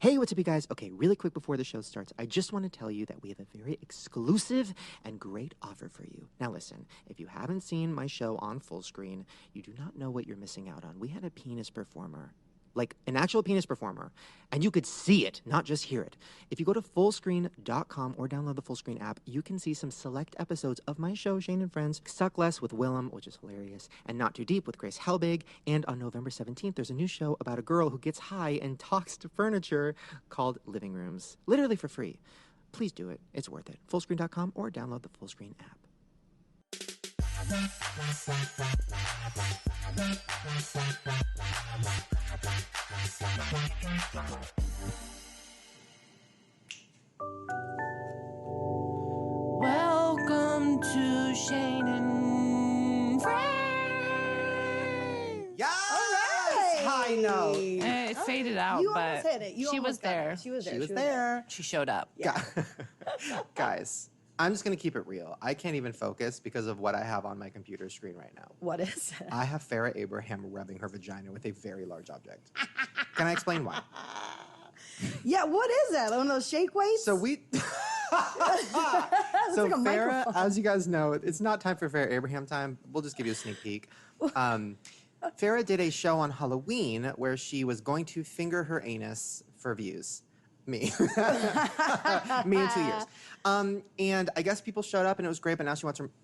Hey, what's up, you guys? Okay, really quick before the show starts, I just want to tell you that we have a very exclusive and great offer for you. Now listen, if you haven't seen my show on full screen, you do not know what you're missing out on. We had a penis performer. Like an actual penis performer, and you could see it, not just hear it. If you go to fullscreen.com or download the Fullscreen app, you can see some select episodes of my show, Shane and Friends, Suck Less with Willem, which is hilarious, and Not Too Deep with Grace Helbig, and on November 17th, there's a new show about a girl who gets high and talks to furniture called Living Rooms, literally for free. Please do it. It's worth it. Fullscreen.com or download the Fullscreen app. Welcome to Shane and Friends. Yes! All right. High note. It faded out, You but almost hit it. she was there. She was there. She was there. She showed up. Yeah. Guys, I'm just going to keep it real. I can't even focus because of what I have on my computer screen right now. What is it? I have Farrah Abraham rubbing her vagina with a very large object. Can I explain why? Yeah, what is that? One of those shake weights? So we... so like a Farrah, microphone. as you guys know, it's not time for Farrah Abraham time. We'll just give you a sneak peek. Farrah did a show on Halloween where she was going to finger her anus for views. Me. Me in 2 years. And I guess people showed up and it was great, but now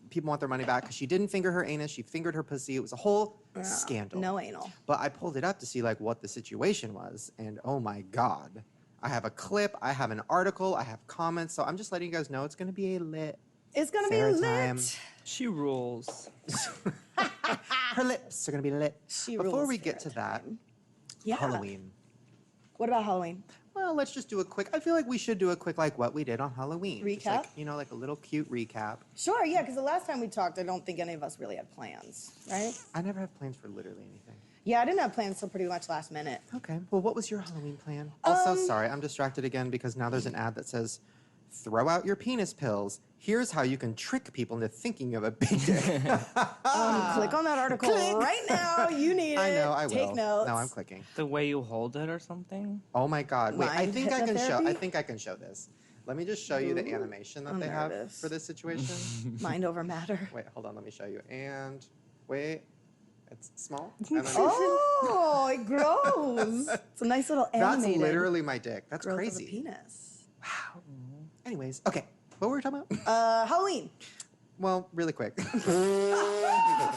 people want their money back because she didn't finger her anus. She fingered her pussy. It was a whole scandal. No anal. But I pulled it up to see like what the situation was. And oh my God. I have a clip. I have an article. I have comments. So I'm just letting you guys know it's going to be a lit It's going to be Farrah lit. time. She rules. Her lips are going to be lit. She Before rules we get Farrah to that, time. Yeah. Halloween. What about Halloween? Well, let's just do a quick, I feel like we should do a quick, like, what we did on Halloween. Just Recap? like, like a little cute recap. Sure, yeah, because the last time we talked, I don't think any of us really had plans, right? I never have plans for literally anything. Yeah, I didn't have plans till pretty much last minute. Okay. Well, what was your Halloween plan? Also, sorry, I'm distracted again because now there's an ad that says, throw out your penis pills. Here's how you can trick people into thinking of a big dick. Click on that article right now. You need it. I know, I will. Take notes. No, I'm clicking. The way you hold it or something? Oh my God. Wait, I Mind think I can show. hypnotherapy? I think I can show this. Let me just show you the animation that I'm they have nervous. for this situation. Mind over matter. Wait, hold on. Let me show you. And wait, it's small. And then Oh, it grows. It's a nice little that's animated literally my dick. That's growth crazy. of a penis. Wow. Anyways, okay. What were we talking about? Halloween. Well, really quick. I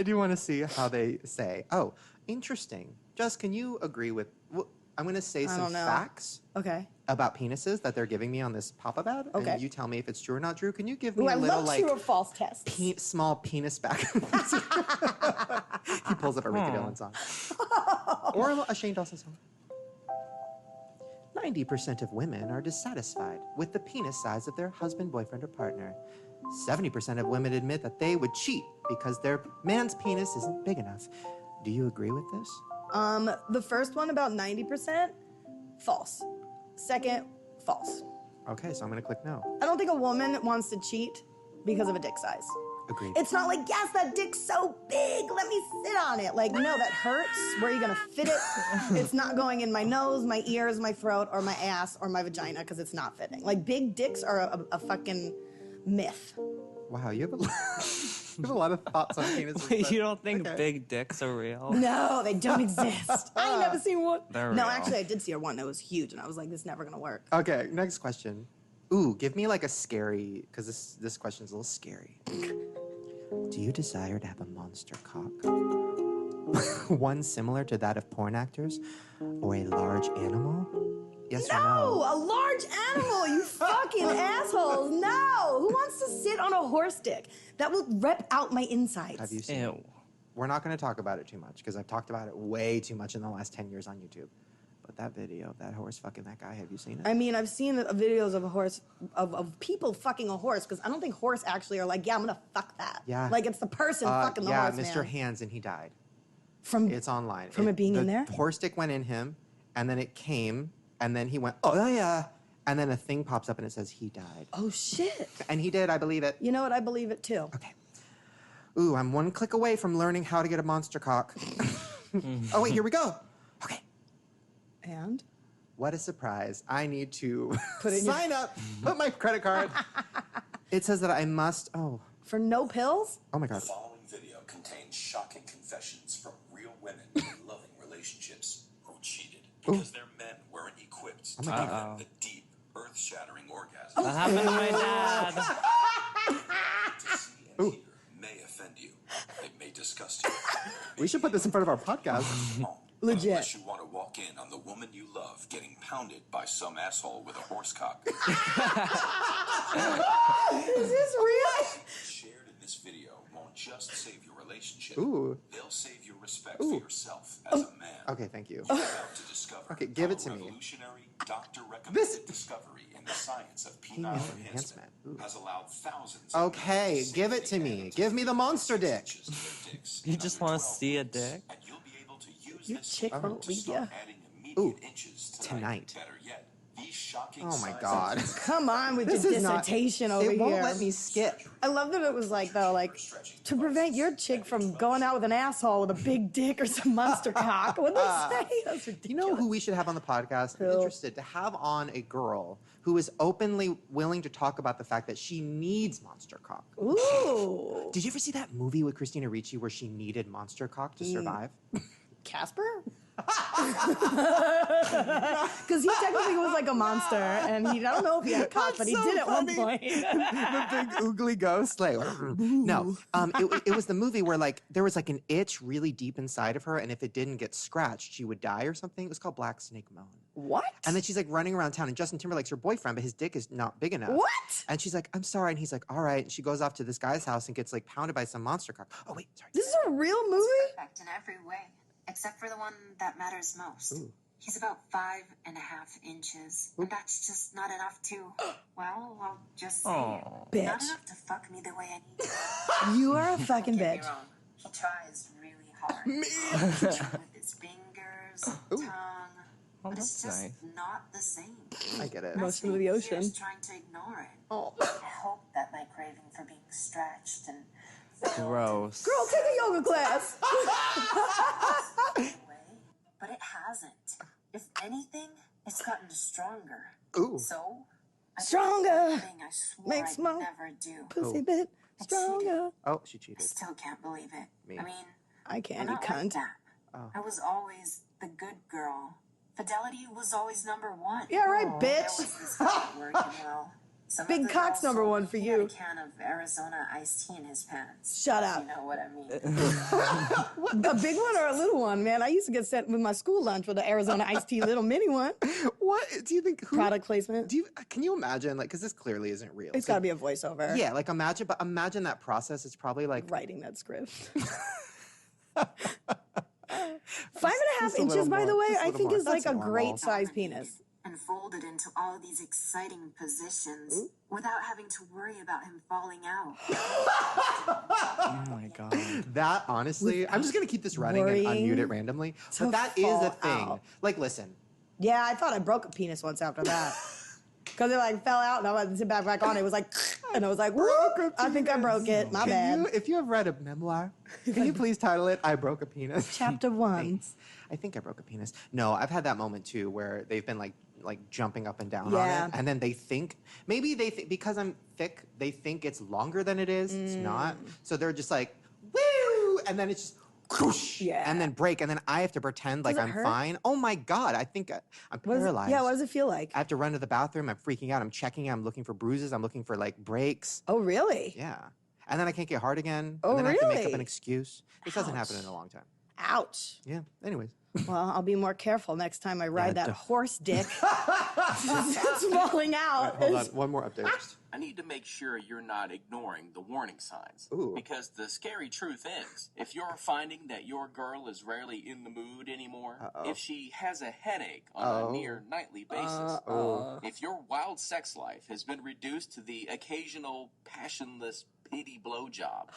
do want to see how they say. Oh, interesting. Jess, can you agree with? Well, I'm going to say some don't know. facts Okay. about penises that they're giving me on this pop-up ad. Okay. And you tell me if it's true or not true. Can you give me Ooh, a I little love like true or false tests. small penis back? He pulls up a Ricky Dillon song. Or a Shane Dawson song. 90% of women are dissatisfied with the penis size of their husband, boyfriend, or partner. 70% of women admit that they would cheat because their man's penis isn't big enough. Do you agree with this? The first one, about 90%, false. Second, false. Okay, so I'm going to click no. I don't think a woman wants to cheat because of a dick size. Agreed. It's not like, yes, that dick's so big, let me sit on it. Like, no, that hurts. Where are you gonna fit it? It's not going in my nose, my ears, my throat, or my ass, or my vagina, because it's not fitting. Like, big dicks are a fucking myth. Wow, you have a lot of thoughts on penises. Wait, but- you don't think okay. big dicks are real? No, they don't exist. I ain't never seen one. They're No, real. actually, I did see one that was huge, and I was like, this is never gonna work. Okay, next question. Ooh, give me like a scary, because this question's a little scary. Do you desire to have a monster cock? One similar to that of porn actors? Or a large animal? Yes or No, no? a large animal, you fucking assholes. No, who wants to sit on a horse dick? That will rip out my insides. Have you seen it? Ew. We're not going to talk about it too much, because I've talked about it way too much in the last 10 years on YouTube. But that video of that horse fucking that guy, have you seen it? I mean, I've seen videos of a horse, of people fucking a horse, because I don't think horse actually are like, yeah, I'm gonna fuck that. Yeah. Like, it's the person fucking the yeah, horse, Mr. man. Hands, and he died. From It's online. From it being in there? The horse dick went in him, and then it came, and then he went, oh, yeah. And then a thing pops up, and it says he died. Oh, shit. And he did, I believe it. You know what? I believe it, too. Okay. Ooh, I'm one click away from learning how to get a monster cock. Oh, wait, here we go. Okay. And? what a surprise. I need to Put in sign up, put my credit card. It says that I must, For no pills? oh my God. The following video contains shocking confessions from real women in loving relationships who cheated because their men weren't equipped to give them the deep, earth-shattering orgasm. That happened to my dad. To see and hear may offend you. It may disgust you. We should put this in front of our podcast. Legit. Unless you want to walk in on the woman you love getting pounded by some asshole with a horse cock. Is this real? Shared in this video won't just save your relationship. Ooh. They'll save your respect for yourself as a man. Okay, thank you. You're about to discover Okay, give how it to a me. revolutionary doctor-recommended discovery in the science of penile enhancement. enhancement Ooh. has allowed thousands Okay, of give it to me. Give me the monster dick. You just want to see a dick? And you'll be able to use Your this chick technique won't to leave start ya. adding immediate Ooh, inches tonight. Better yet, these shocking Oh my signs God. of Come on with This your is not- dissertation over It here. won't let me skip. I love that it was like, though, like, to prevent your chick from going out with an asshole with a big dick or some monster cock. What'd they say? That's ridiculous. Do you know who we should have on the podcast? I'm Who? interested to have on a girl who is openly willing to talk about the fact that she needs monster cock. Ooh. Did you ever see that movie with Christina Ricci where she needed monster cock to survive? Casper? Because he technically was like a monster, and I don't know if he had a cock, That's but he so did at one funny. point. The big oogly ghost, like no. It was the movie where like there was like an itch really deep inside of her, and if it didn't get scratched, she would die or something. It was called Black Snake Moan. What? And then she's like running around town, and Justin Timberlake's her boyfriend, but his dick is not big enough. What? And she's like, I'm sorry, and he's like, all right. And she goes off to this guy's house and gets like pounded by some monster cock. Oh wait, sorry. This is a real movie? Perfect in every way, except for the one that matters most. Ooh. He's about 5.5 inches, and that's just not enough to, well, I'll just say Aw. it. Not Bitch. enough to fuck me the way I need to. You are a fucking Don't get me bitch. wrong, he tries really hard. With his fingers, tongue, but it's that's just nice. not the same. I get it. I Motion of the spent ocean. years trying to ignore it. Oh. I hope that my craving for being stretched and Gross. Girl, take a yoga class. away, but it hasn't. If anything, it's gotten stronger. Ooh. So, I did Stronger. the thing I swore Makes I'd my never do. Pussy bit stronger. Oh, she I cheated. still can't believe it. Me. I mean, I I'm can, you not like cunt. that. Oh. I was always the good girl. Fidelity was always number one. Yeah, right, There bitch. was this guy working well. Some Big of the cock's girls number told one me for he you. had a can of Arizona iced tea in his pants. Shut You up. know what I mean? A big one or a little one, man? I used to get sent with my school lunch with the Arizona iced tea little mini one. What do you think? Who, Product placement. Can you imagine? Like, because this clearly isn't real. It's So- got to be a voiceover. Yeah, like imagine that process. It's probably like Writing that script. 5.5 Just a inches, little by the more, way, just a I little think more. is like That's a normal. great size penis. And folded into all these exciting positions without having to worry about him falling out. Oh my god. that. Honestly, I'm just gonna keep this running and worrying unmute it randomly. to But that is a fall thing. out. Like, listen. Yeah, I thought I broke a penis once after that. Because it like fell out and I went to sit back on it. It was like, and I was like, whoop, I think I broke it. My bad. If you have read a memoir, can you please title it "I Broke a Penis"? Chapter 1. Thanks. I think I broke a penis. No, I've had that moment too where they've been like jumping up and down Yeah. on it, and then they think because I'm thick, they think it's longer than it is. It's not. So they're just like woo, and then it's just whoosh, Yeah. and then break, and then I have to pretend like it I'm hurt? fine. Oh my god, I think I'm What does it- paralyzed. yeah, what does it feel like? I have to run to the bathroom. I'm freaking out. I'm checking. I'm looking for bruises. I'm looking for like breaks. Oh, really? Yeah. And then I can't get hard again. Oh, and then I have to make up really? an excuse. This hasn't happened Ouch. in a long time. Ouch. Yeah. Anyways. Well, I'll be more careful next time I ride Yeah, that horse dick. It's falling out. Hold on. One more update. I need to make sure you're not ignoring the warning signs. Ooh. Because the scary truth is, if you're finding that your girl is rarely in the mood anymore, Uh-oh. if she has a headache on Oh. a near nightly basis, if your wild sex life has been reduced to the occasional passionless pity blowjob,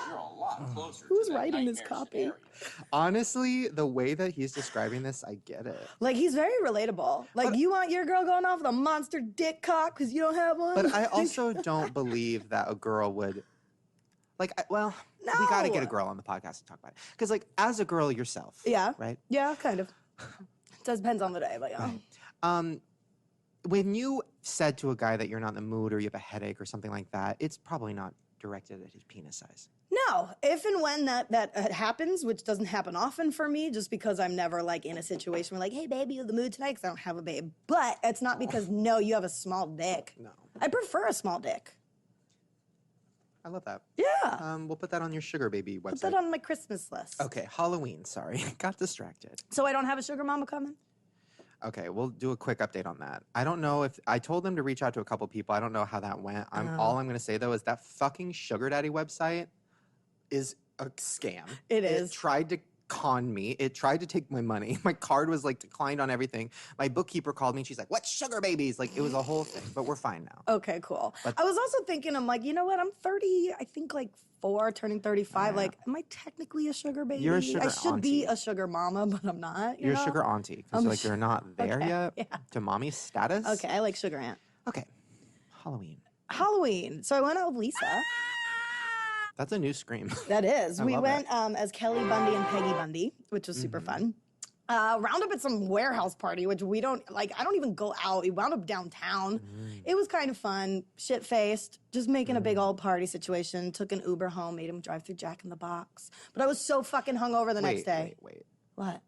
you're a lot closer Who's to that writing this nightmare copy? scenario. Honestly, the way that he's describing this, I get it. Like, he's very relatable. Like, you want your girl going off with a monster dick cock because you don't have one? But I also don't believe that a girl would. Like, we got to get a No. girl on the podcast to talk about it. Because, like, as a girl yourself. Yeah. Right? Yeah, kind of. depends on the day, but yeah. When you said to a guy that you're not in the mood or you have a headache or something like that, it's probably not directed at his penis size. No, if and when that happens, which doesn't happen often for me, just because I'm never like in a situation where like, hey, baby, you in the mood tonight? Because I don't have a babe. But it's not because, no, you have a small dick. No. I prefer a small dick. I love that. Yeah. We'll put that on your sugar baby website. Put that on my Christmas list. Okay, Halloween, sorry. Got distracted. So I don't have a sugar mama coming? Okay, we'll do a quick update on that. I don't know if I told them to reach out to a couple people. I don't know how that went. All I'm going to say though is that fucking sugar daddy website is a scam. It is. It tried to con me. It tried to take my money. My card was like declined on everything. My bookkeeper called me and she's like, "What sugar babies?" Like it was a whole thing, but we're fine now. Okay, cool. But- I was also thinking, I'm like, you know what? I'm 30, I think like 4, turning 35. Like, am I technically a sugar baby? You're a sugar I should be auntie. a sugar mama, but I'm not. You're know? a sugar auntie because like you're not there Okay, yet yeah. to mommy status. Okay, I like sugar aunt. Okay. Halloween. So I went out with Lisa. That's a new scream. That is. I We love went as Kelly Bundy and Peggy Bundy, which was super fun. Wound up at some warehouse party, which we don't, like, I don't even go out. We wound up downtown. It was kind of fun, shit-faced, just making a big old party situation. Took an Uber home, made him drive through Jack in the Box. But I was so fucking hungover the next day. Wait. What?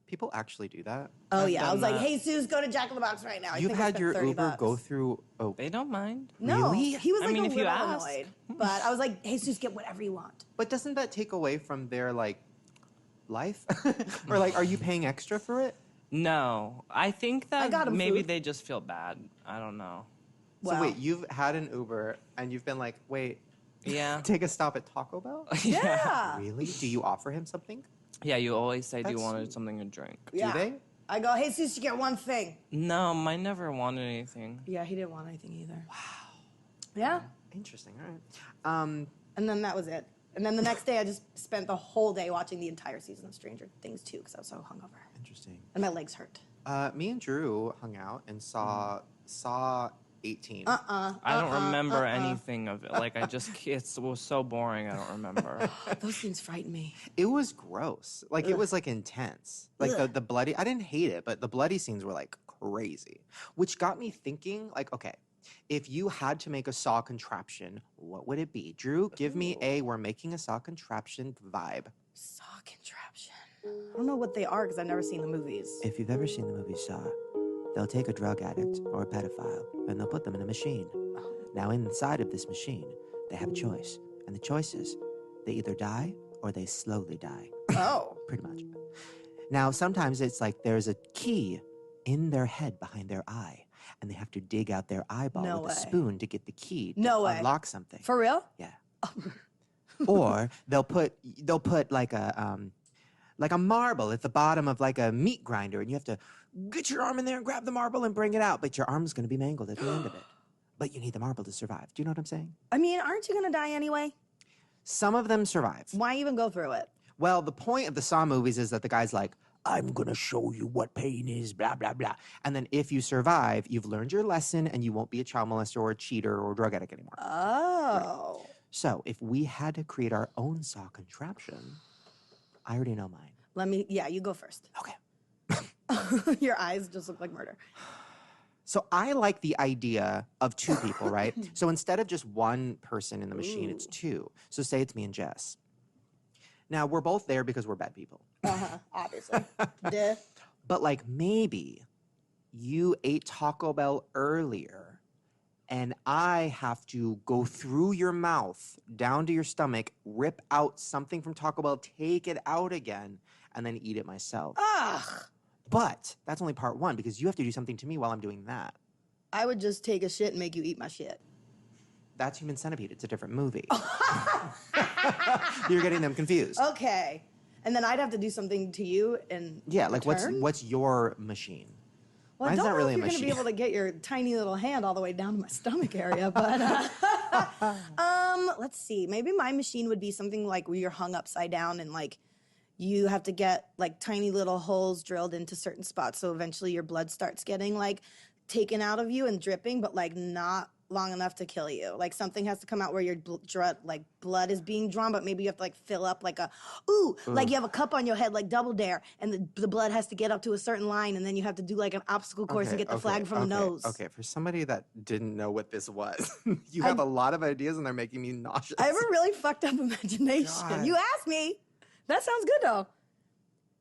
People actually do that? Oh, yeah. I done was like, that. hey, Suze, go to Jack in the Box right now. I You've think I had spent your 30 Uber bucks. go through. Oh, They don't mind. No, Really? he was I like mean, a if you little ask. annoyed. But I was like, hey, Suze, get whatever you want. but doesn't that take away from their like life? Or like, are you paying extra for it? No, I think I got that 'em maybe food. they just feel bad. I don't know. So Well. wait, you've had an Uber and you've been like, wait, Yeah. take a stop at Taco Bell? Yeah. Really? Do you offer him something? Yeah, you always say, do you That's want sweet. something to drink? Yeah. Do they? I go, hey, Suze, you get one thing. No, mine never wanted anything. Yeah, he didn't want anything either. Wow. Yeah. Interesting. All right. And then that was it. And then the next day, I just spent the whole day watching the entire season of Stranger Things 2 because I was so hungover. Interesting. And my legs hurt. Me and Drew hung out and saw 18. I don't remember anything of it. Like, it was so boring, I don't remember. Those things frighten me. It was gross. Like it was like intense. Like Ugh. the bloody. I didn't hate it, but the bloody scenes were like crazy, which got me thinking. Like, okay, if you had to make a Saw contraption, what would it be? Drew, give me a "we're making a Saw contraption" vibe. Saw contraption. I don't know what they are because I've never seen the movies. If you've ever seen the movie Saw, they'll take a drug addict or a pedophile and they'll put them in a machine. Now, inside of this machine, they have a choice, and the choice is they either die or they slowly die. Oh. Pretty much. Now, sometimes it's like there's a key in their head behind their eye, and they have to dig out their eyeball No with a way. spoon to get the key to No way. unlock something. For real? Yeah. Or they'll put like a marble at the bottom of like a meat grinder, and you have to get your arm in there and grab the marble and bring it out, but your arm's going to be mangled at the end of it. But you need the marble to survive. Do you know what I'm saying? I mean, aren't you going to die anyway? Some of them survive. Why even go through it? Well, the point of the Saw movies is that the guy's like, I'm going to show you what pain is, blah, blah, blah. And then if you survive, you've learned your lesson and you won't be a child molester or a cheater or a drug addict anymore. Oh. So if we had to create our own Saw contraption, I already know mine. You go first. Okay. Your eyes just look like murder. So I like the idea of two people, right? So instead of just one person in the machine, it's two. So say it's me and Jess. Now, we're both there because we're bad people. Obviously. Duh. But like maybe you ate Taco Bell earlier and I have to go through your mouth, down to your stomach, rip out something from Taco Bell, take it out again, and then eat it myself. Ugh. But that's only part one because you have to do something to me while I'm doing that. I would just take a shit and make you eat my shit. That's Human Centipede. It's a different movie. You're getting them confused. Okay. And then I'd have to do something to you in Yeah, like return? what's your machine? Well, Mine's I don't not know really if a you're going to be machine. able to get your tiny little hand all the way down to my stomach area, but let's see. Maybe my machine would be something like where you're hung upside down and like you have to get like tiny little holes drilled into certain spots, so eventually your blood starts getting like taken out of you and dripping, but like not long enough to kill you. Like something has to come out where your blood is being drawn, but maybe you have to like fill up like like you have a cup on your head like Double Dare, and the blood has to get up to a certain line, and then you have to do like an obstacle course and get the flag from the nose. Okay, for somebody that didn't know what this was, you have a lot of ideas and they're making me nauseous. I have a really fucked up imagination. God. You asked me. That sounds good though.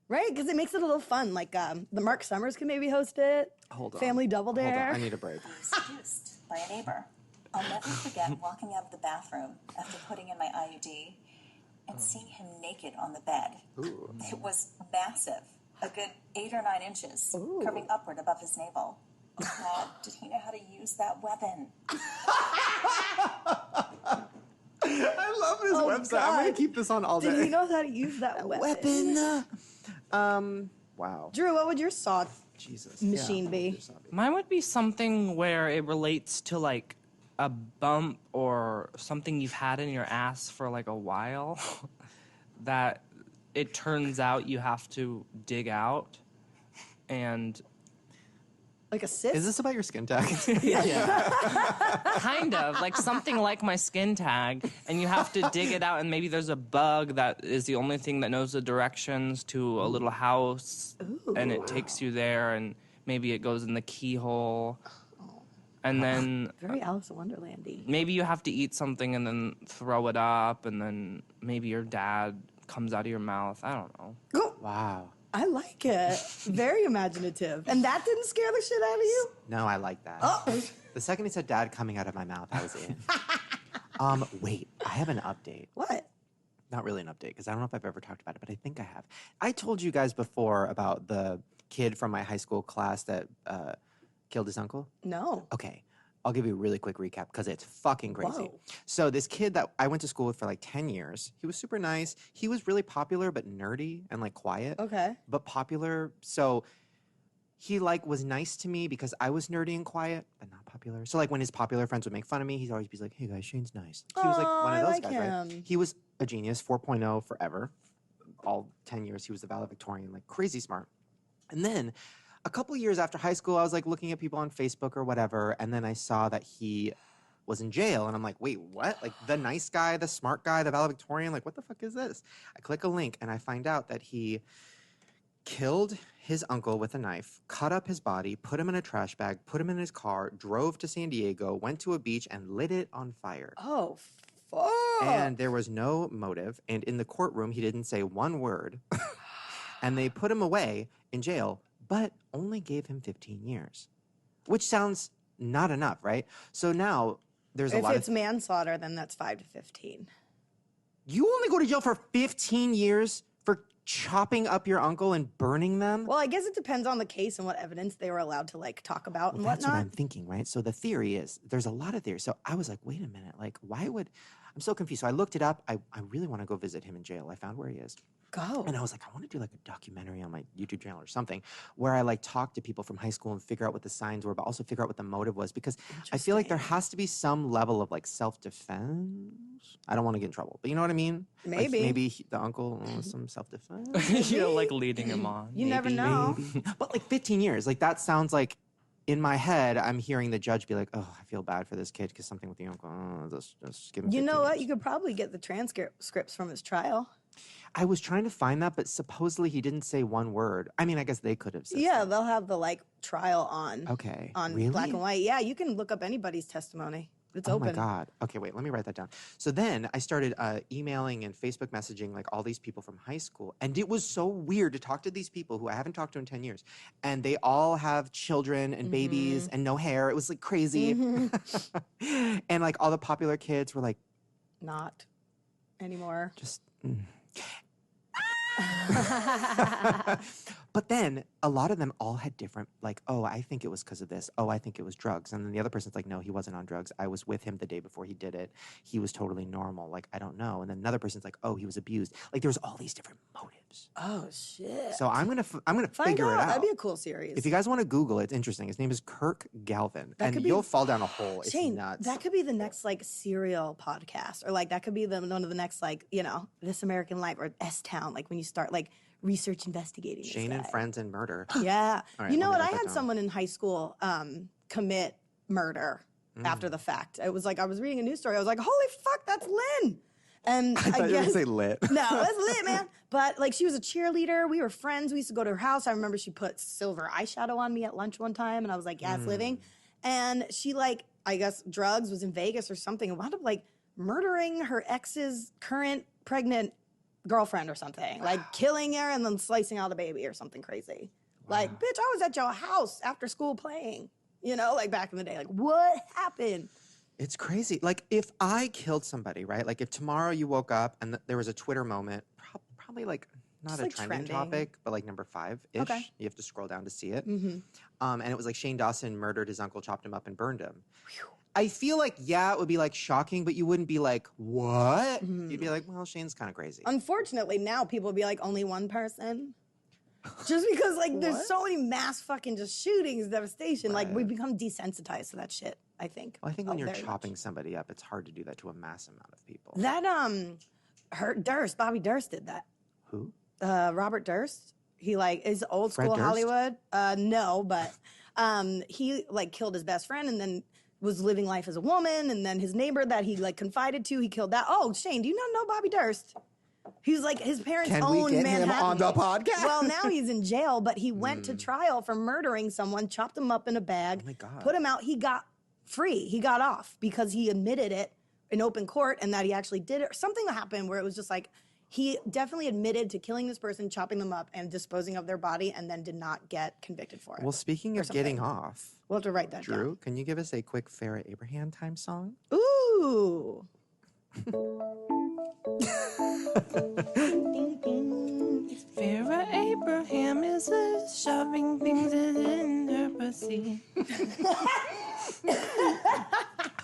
Right? Because it makes it a little fun. Like the Mark Summers can maybe host it. Hold on. Family Double Dare. Hold on, I need a break. I was seduced by a neighbor. I'll never forget walking out of the bathroom after putting in my IUD and seeing him naked on the bed. Ooh. It was massive, a good 8 or 9 inches, curving upward above his navel. Oh God, did he know how to use that weapon? I love this website. God. I'm going to keep this on all day. Did he know how to use that weapon? Wow. Drew, what would your saw Jesus. machine be? Mine would be something where it relates to like a bump or something you've had in your ass for like a while that it turns out you have to dig out. And Like a cyst? Is this about your skin tag? kind of like something like my skin tag, and you have to dig it out, and maybe there's a bug that is the only thing that knows the directions to a little house. And it takes you there, and maybe it goes in the keyhole. And then Very Alice in Wonderland-y. maybe you have to eat something and then throw it up, and then maybe your dad comes out of your mouth. I don't know. Wow. I like it. Very imaginative. And that didn't scare the shit out of you? No, I like that. Oh. The second he said dad coming out of my mouth, I was in. Wait, I have an update. What? Not really an update, because I don't know if I've ever talked about it, but I think I have. I told you guys before about the kid from my high school class that killed his uncle. No. Okay, I'll give you a really quick recap because it's fucking crazy. Whoa. So this kid that I went to school with for like 10 years, he was super nice. He was really popular but nerdy and like quiet. Okay. But popular. So he like was nice to me because I was nerdy and quiet but not popular. So like when his popular friends would make fun of me, he'd always be like, "Hey guys, Shane's nice." He was like one of I those like guys, him. right? He was a genius, 4.0 forever. All 10 years he was the valedictorian, like crazy smart. And then a couple years after high school, I was like looking at people on Facebook or whatever, and then I saw that he was in jail, and I'm like, wait, what? Like the nice guy, the smart guy, the valedictorian, like what the fuck is this? I click a link and I find out that he killed his uncle with a knife, cut up his body, put him in a trash bag, put him in his car, drove to San Diego, went to a beach and lit it on fire. Oh, fuck. And there was no motive, and in the courtroom he didn't say one word. And they put him away in jail, but only gave him 15 years, which sounds not enough, right? So now there's a lot If it's manslaughter, then that's 5 to 15. You only go to jail for 15 years for chopping up your uncle and burning them? Well, I guess it depends on the case and what evidence they were allowed to like talk about and That's what whatnot. I'm thinking, right? So the theory is, there's a lot of theories. So I was like, wait a minute, like why would, I'm so confused. So I looked it up. I really want to go visit him in jail. I found where he is. Go. And I was like, I want to do like a documentary on my YouTube channel or something where I like talk to people from high school and figure out what the signs were, but also figure out what the motive was, because I feel like there has to be some level of like self-defense. I don't want to get in trouble, but you know what I mean? Like, Maybe. maybe the uncle was some self-defense. You're like leading him on. You never know. Maybe. But like 15 years, like that sounds like, in my head, I'm hearing the judge be like, "Oh, I feel bad for this kid because something with the uncle. Oh, just give him." You 15 know what? years." You could probably get the transcripts from his trial. I was trying to find that, but supposedly he didn't say one word. I mean, I guess they could have said. Yeah, something. they'll have the like trial on. Okay. On Really? black and white. Yeah, you can look up anybody's testimony. It's Oh open. my God. Okay, wait, let me write that down. So then I started emailing and Facebook messaging like all these people from high school. And it was so weird to talk to these people who I haven't talked to in 10 years. And they all have children and babies and no hair. It was like crazy. And like all the popular kids were like, Not anymore. just. But then a lot of them all had different, like, oh, I think it was because of this. Oh, I think it was drugs. And then the other person's like, no, he wasn't on drugs. I was with him the day before he did it. He was totally normal. Like, I don't know. And then another person's like, oh, he was abused. Like, there was all these different motives. Oh shit. So I'm gonna Find figure it out. That'd be a cool series. If you guys want to Google it, it's interesting. His name is Kirk Galvin, That and could be- you'll fall down a hole. It's Shane, nuts. that could be the next like serial podcast, or like that could be one of the next like This American Life or S Town. Like when you start like research investigating. this Shane and guy. Friends and Murder. Yeah. All right, You know let what? me I write had that down. someone in high school commit murder after the fact. It was like I was reading a news story. I was like, holy fuck, that's Lynn. And I thought you were guess gonna say lit. No, it's lit, man. But like, she was a cheerleader. We were friends. We used to go to her house. I remember she put silver eyeshadow on me at lunch one time, and I was like, yeah, it's living. And she, like, I guess drugs, was in Vegas or something, and wound up like murdering her ex's current pregnant girlfriend or something, like killing her and then slicing out a baby or something crazy. Like, bitch, I was at your house after school playing, you know, like back in the day. Like, what happened? It's crazy. Like, if I killed somebody, right? Like, if tomorrow you woke up and there was a Twitter moment, probably like not Just, a like, trending trending. topic, but like number 5-ish. Okay. You have to scroll down to see it. And it was like Shane Dawson murdered his uncle, chopped him up, and burned him. I feel like, yeah, it would be like shocking, but you wouldn't be like, what? You'd be like, well, Shane's kind of crazy. Unfortunately, now people would be like, only one person. Just because, like, there's so many mass fucking just shootings, devastation. Like, we become desensitized to that shit, I think. Well, I think when you're very chopping much. somebody up, it's hard to do that to a mass amount of people. That, Bobby Durst did that. Who? Robert Durst. He, like, is old Fred school Durst? Hollywood. No, but he, like, killed his best friend and then was living life as a woman. And then his neighbor that he, like, confided to, he killed that. Oh, Shane, do you not know Bobby Durst? He was like, his parents Can own we get Manhattan. him on the podcast? Well, now he's in jail, but he went to trial for murdering someone, chopped him up in a bag, Oh my God. put him out. He got free. He got off because he admitted it in open court and that he actually did it. Something happened where it was just like, he definitely admitted to killing this person, chopping them up, and disposing of their body, and then did not get convicted for it. Well, speaking of getting off, We'll have to write that Drew, can you give us a quick Farrah Abraham time song? down. Ooh. Ding, ding. Farrah Abraham is shoving things in her pussy.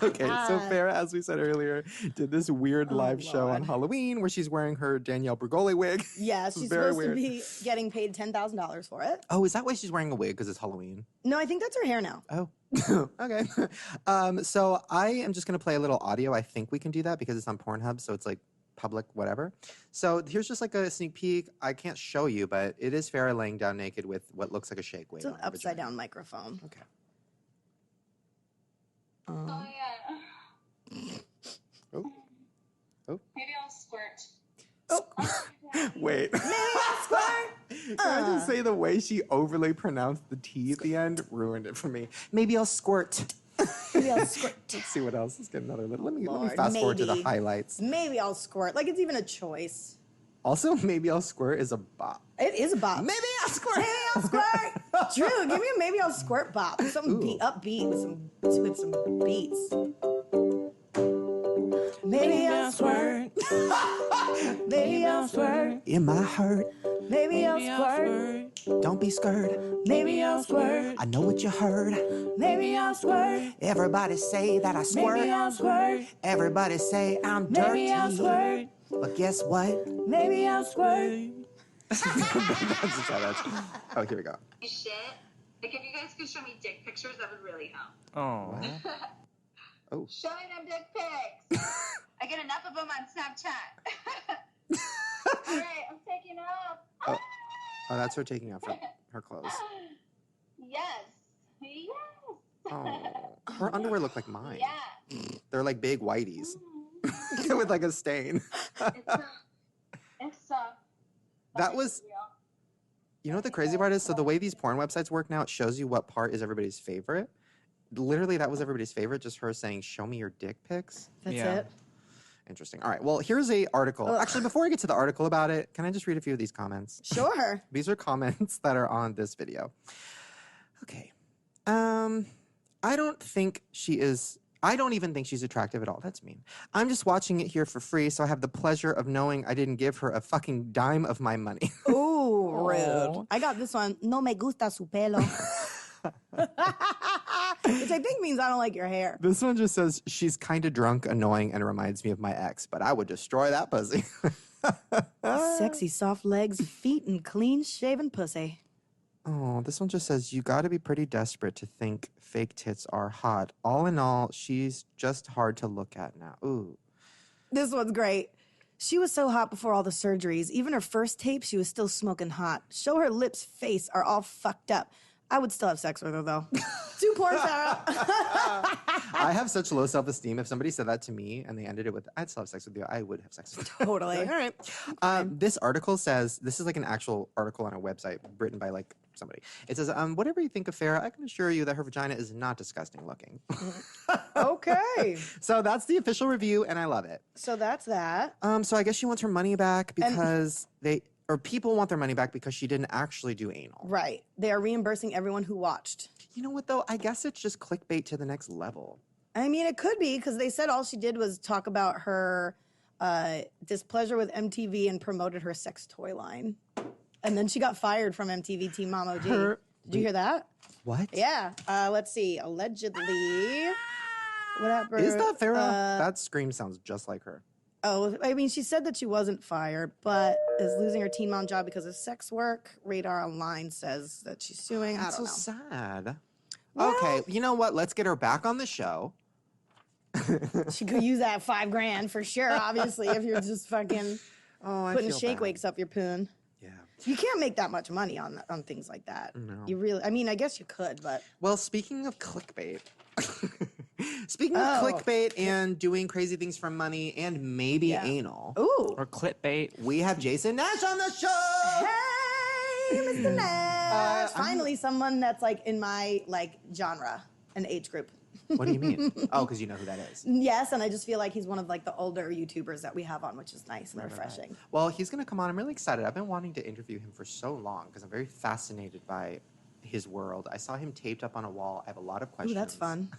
Okay, so Farrah, as we said earlier, did this weird live show on Lord. Halloween where she's wearing her Danielle Brugoli wig. Yeah, This is she's very supposed weird. to be getting paid $10,000 for it. Oh, is that why she's wearing a wig? Because it's Halloween? No, I think that's her hair now. Oh, okay. So I am just going to play a little audio. I think we can do that because it's on Pornhub, so it's like public, whatever. So here's just like a sneak peek. I can't show you, but it is Farrah laying down naked with what looks like a shake weight. It's an on her upside vagina. down microphone. Okay. Oh yeah. Oh. Maybe I'll squirt. Wait. Maybe I'll squirt. Can I just say the way she overly pronounced the T at the end ruined it for me. Maybe I'll squirt. Maybe I'll squirt. Let's see what else. Let's get another little. Let me Lord, fast forward to the maybe. highlights. Maybe I'll squirt. Like, it's even a choice. Also, maybe I'll squirt is a bop. It is a bop. Maybe I'll squirt. Maybe I'll squirt. Drew, give me a maybe I'll squirt bop. Something upbeat with some beats. Maybe I'll squirt. Maybe I'll squirt. In my hurt, Maybe I'll squirt. don't be scared. Maybe I'll squirt. I know what you heard. Maybe I'll squirt. Everybody say that I squirt. Maybe I'll squirt. Everybody say I'm dirty. Maybe I'll squirt. But guess what? Maybe I'll squirt. Oh, here we go. Shit. Like if you guys could show me dick pictures, that would really help. Oh. Oh. Show me them dick pics. I get enough of them on Snapchat. All right, I'm taking off. Oh, that's her taking off her clothes. Yes. Yes. Oh, her underwear look like mine. Yeah. They're like big whiteies with like a stain. It's That was, you know what the crazy part is? So the way these porn websites work now, it shows you what part is everybody's favorite. Literally, that was everybody's favorite, just her saying, show me your dick pics. That's Yeah. it. Interesting. All right, well, here's a article. Ugh. Actually, before I get to the article about it, can I just read a few of these comments? Sure. These are comments that are on this video. Okay. I don't even think she's attractive at all. That's mean. I'm just watching it here for free, so I have the pleasure of knowing I didn't give her a fucking dime of my money. Ooh, rude. I got this one. No me gusta su pelo. Which I think means I don't like your hair. This one just says, she's kind of drunk, annoying, and reminds me of my ex, but I would destroy that pussy. Sexy, soft legs, feet, and clean-shaven pussy. Oh, this one just says, you got to be pretty desperate to think fake tits are hot. All in all, she's just hard to look at now. Ooh. This one's great. She was so hot before all the surgeries. Even her first tape, she was still smoking hot. Show her lips, face are all fucked up. I would still have sex with her, though. Do porn, Sarah. I have such low self-esteem. If somebody said that to me and they ended it with, I'd still have sex with you, I would have sex with you. Totally. All right. This article says, this is like an actual article on a website written by like somebody. It says, whatever you think of Farrah, I can assure you that her vagina is not disgusting looking. Okay. So that's the official review, and I love it. So that's that. So I guess she wants her money back because people want their money back because she didn't actually do anal. Right. They are reimbursing everyone who watched. You know what, though? I guess it's just clickbait to the next level. I mean, it could be because they said all she did was talk about her displeasure with MTV and promoted her sex toy line. And then she got fired from MTV Teen Mom OG. Did you hear that? What? Yeah. Let's see. Allegedly. What happened? Is that Farrah? That scream sounds just like her. Oh, I mean, she said that she wasn't fired, but is losing her teen mom job because of sex work. Radar Online says that she's suing. I don't know. So sad. Well, okay, you know what? Let's get her back on the show. She could use that $5,000 for sure, obviously, if you're just fucking putting shake wakes up your poon. Yeah. You can't make that much money on things like that. No. You really, I mean, I guess you could, but. Well, speaking of clickbait. Speaking of clickbait and doing crazy things for money and maybe anal. Ooh. Or clickbait. We have Jason Nash on the show. Hey, Mr. Nash. Finally, someone that's like in my like genre and age group. What do you mean? Oh, because you know who that is. Yes, and I just feel like he's one of like the older YouTubers that we have on, which is nice and refreshing. Right. Well, he's going to come on. I'm really excited. I've been wanting to interview him for so long because I'm very fascinated by his world. I saw him taped up on a wall. I have a lot of questions. Ooh, that's fun.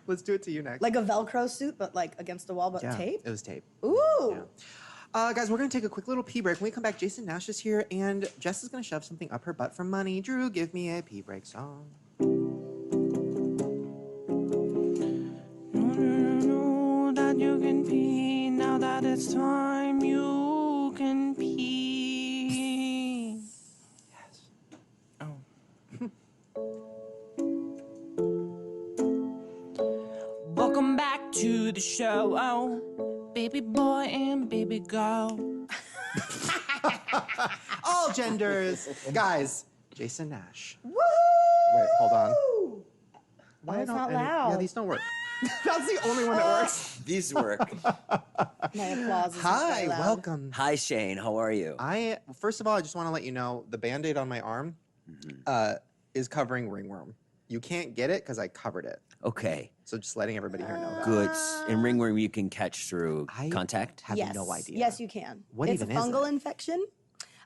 Let's do it to you next. Like a Velcro suit, but like against the wall, but tape? It was tape. Ooh. Yeah. Guys, we're going to take a quick little pee break. When we come back, Jason Nash is here, and Jess is going to shove something up her butt for money. Drew, give me a pee break song. Know that you can pee. Now that it's time, you can pee. Yes. Oh. Welcome back to the show. Oh, baby boy and baby girl. All genders. Guys, Jason Nash. Woo! Wait, hold on. Why it's not loud? Yeah, these don't work. That's the only one that works. These work. My applause is Hi, so loud. welcome. Hi, Shane. How are you? First of all, I just want to let you know the Band-Aid on my arm is covering ringworm. You can't get it because I covered it. Okay. So just letting everybody here know that. Good. And ringworm you can catch through contact? I have no idea. Yes, you can. What it's even a is fungal it? infection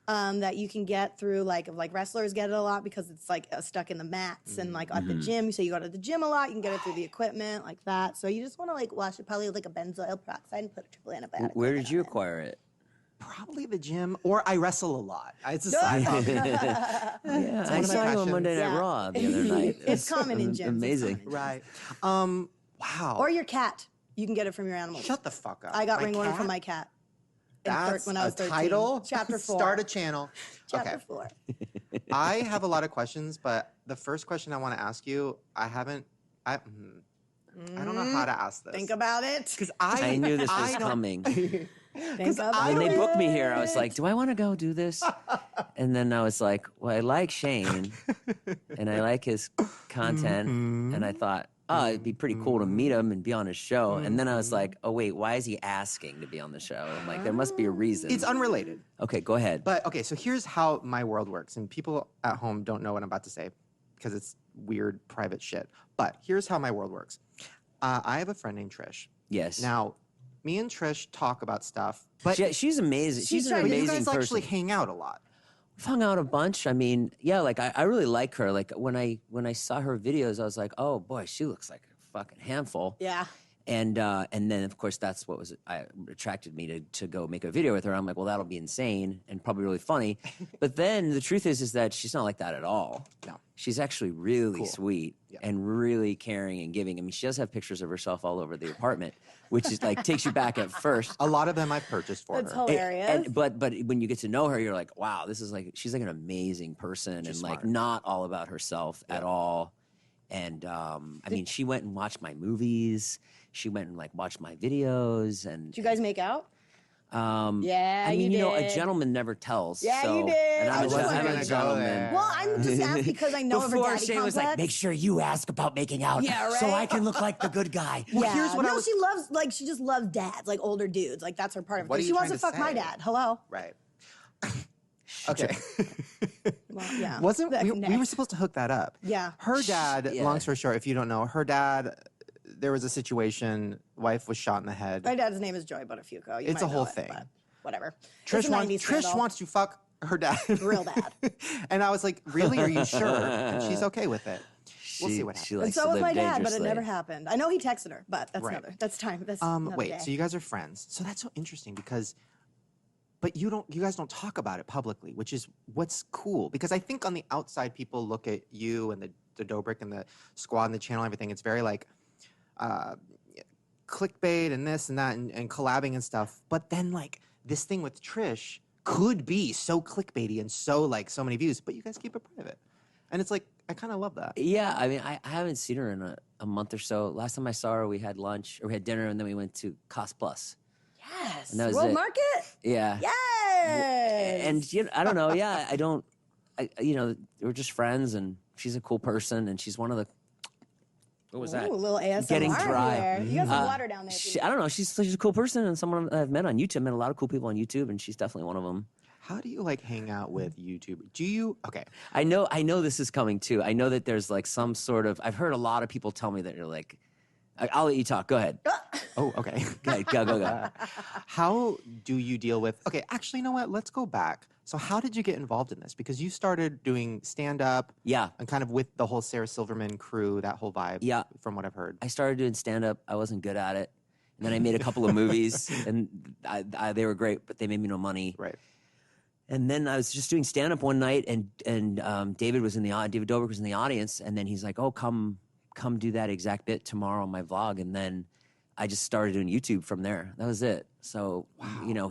that you can get through, like wrestlers get it a lot because it's like stuck in the mats and like at the gym. So you go to the gym a lot, you can get it through the equipment like that. So you just want to like wash it probably with like a benzoyl peroxide and put a triple antibiotic. Where did you acquire it? Probably the gym, or I wrestle a lot. It's a side hobby. Yeah, one I of my saw you on Monday Night passions. Raw the other night. It's common in gyms. Amazing. It's common in gyms. Right. Wow. Or your cat. You can get it from your animals. Shut the fuck up. I got My ringworm cat? from my cat. That's when I was a 13. title. Chapter 4. Start a channel. Chapter Okay. 4. I have a lot of questions, but the first question I want to ask you, I don't know how to ask this. Think about it. Because I knew this was coming. Think about When they it. booked me here, I was like, do I want to go do this? And then I was like, well, I like Shane and I like his content. And I thought, oh, it'd be pretty cool to meet him and be on his show. And then I was like, oh, wait, why is he asking to be on the show? I'm like, there must be a reason. It's unrelated. Okay, go ahead. But okay, so here's how my world works. And people at home don't know what I'm about to say because it's weird, private shit. But here's how my world works. I have a friend named Trish. Yes. Now, me and Trish talk about stuff, but she's amazing. She's an but you amazing guys person. actually hang out a lot. We've hung out a bunch. I mean, yeah, like I really like her. Like when I saw her videos, I was like, oh boy, she looks like a fucking handful. Yeah. And then of course that's what attracted me to go make a video with her. I'm like, well, that'll be insane and probably really funny. But then the truth is that she's not like that at all. No. She's actually really Cool. sweet Yeah. and really caring and giving. I mean, she does have pictures of herself all over the apartment, which is like takes you back at first. A lot of them I've purchased for That's her. hilarious. But when you get to know her, you're like, wow, this is like she's like an amazing person She's and like smart. not all about herself at all. And I mean, she went and watched my movies. She went and like watched my videos, and Did you guys make out? Yeah, I mean, you know, a did. gentleman never tells. Yeah, so, you did. And I was I'm wondering. a gentleman. Well, I'm just asked because I know of her Before daddy Shane was complex. like, make sure you ask about making out, Yeah, so right? I can look like the good guy. Yeah. here's what I was- she loves, like, she just loves dads, like older dudes. Like, that's her part of What it. are She you wants to trying fuck to my say? dad. Hello? Right. Okay. Well, yeah. Wasn't we Next. were supposed to hook that up? Yeah. Her dad. Yeah. Long story short, if you don't know, her dad. There was a situation. Wife was shot in the head. My dad's name is Joey Buttafuoco. You It's might a whole know it, thing. but whatever. Trish It's a 90s scandal. wants to fuck her dad. Real bad. And I was like, really? Are you sure? And she's okay with it. We'll see what She happens. And likes so to was live my dad, but it dangerously. never happened. I know he texted her, but that's Right. That's another Wait, day. so you guys are friends. So that's so interesting because but you guys don't talk about it publicly, which is what's cool. Because I think on the outside people look at you and the Dobrik and the squad and the channel and everything, it's very like clickbait and this and that and collabing and stuff. But then like this thing with Trish could be so clickbaity and so like so many views, but you guys keep it private. And it's like I kind of love that. Yeah, I mean, I haven't seen her in a month or so. Last time I saw her, we had lunch, or we had dinner, and then we went to Cost Plus. Yes. And that was World it. Market? Yeah. Yes. And you know, I don't know. Yeah, you know, we're just friends, and she's a cool person, and she's one of the. What was that? Ooh, a little ASMR Getting dry. here. You got some water down there. I don't know. She's a cool person, and someone I've met on YouTube. Met a lot of cool people on YouTube, and she's definitely one of them. How do you like hang out with YouTube? Do you okay? I know this is coming too. I know that there's like some sort of. I've heard a lot of people tell me that you're like. I'll let you talk. Go ahead. Oh, okay. Go ahead. Go. How do you deal with? Okay, actually, you know what? Let's go back. So, how did you get involved in this? Because you started doing stand up, Yeah. and kind of with the whole Sarah Silverman crew, that whole vibe. Yeah. From what I've heard. I started doing stand up. I wasn't good at it, and then I made a couple of movies, and they were great, but they made me no money. Right. And then I was just doing stand up one night, and David Dobrik was in the audience, and then he's like, "Oh, come do that exact bit tomorrow on my vlog," and then I just started doing YouTube from there. That was it. So you know,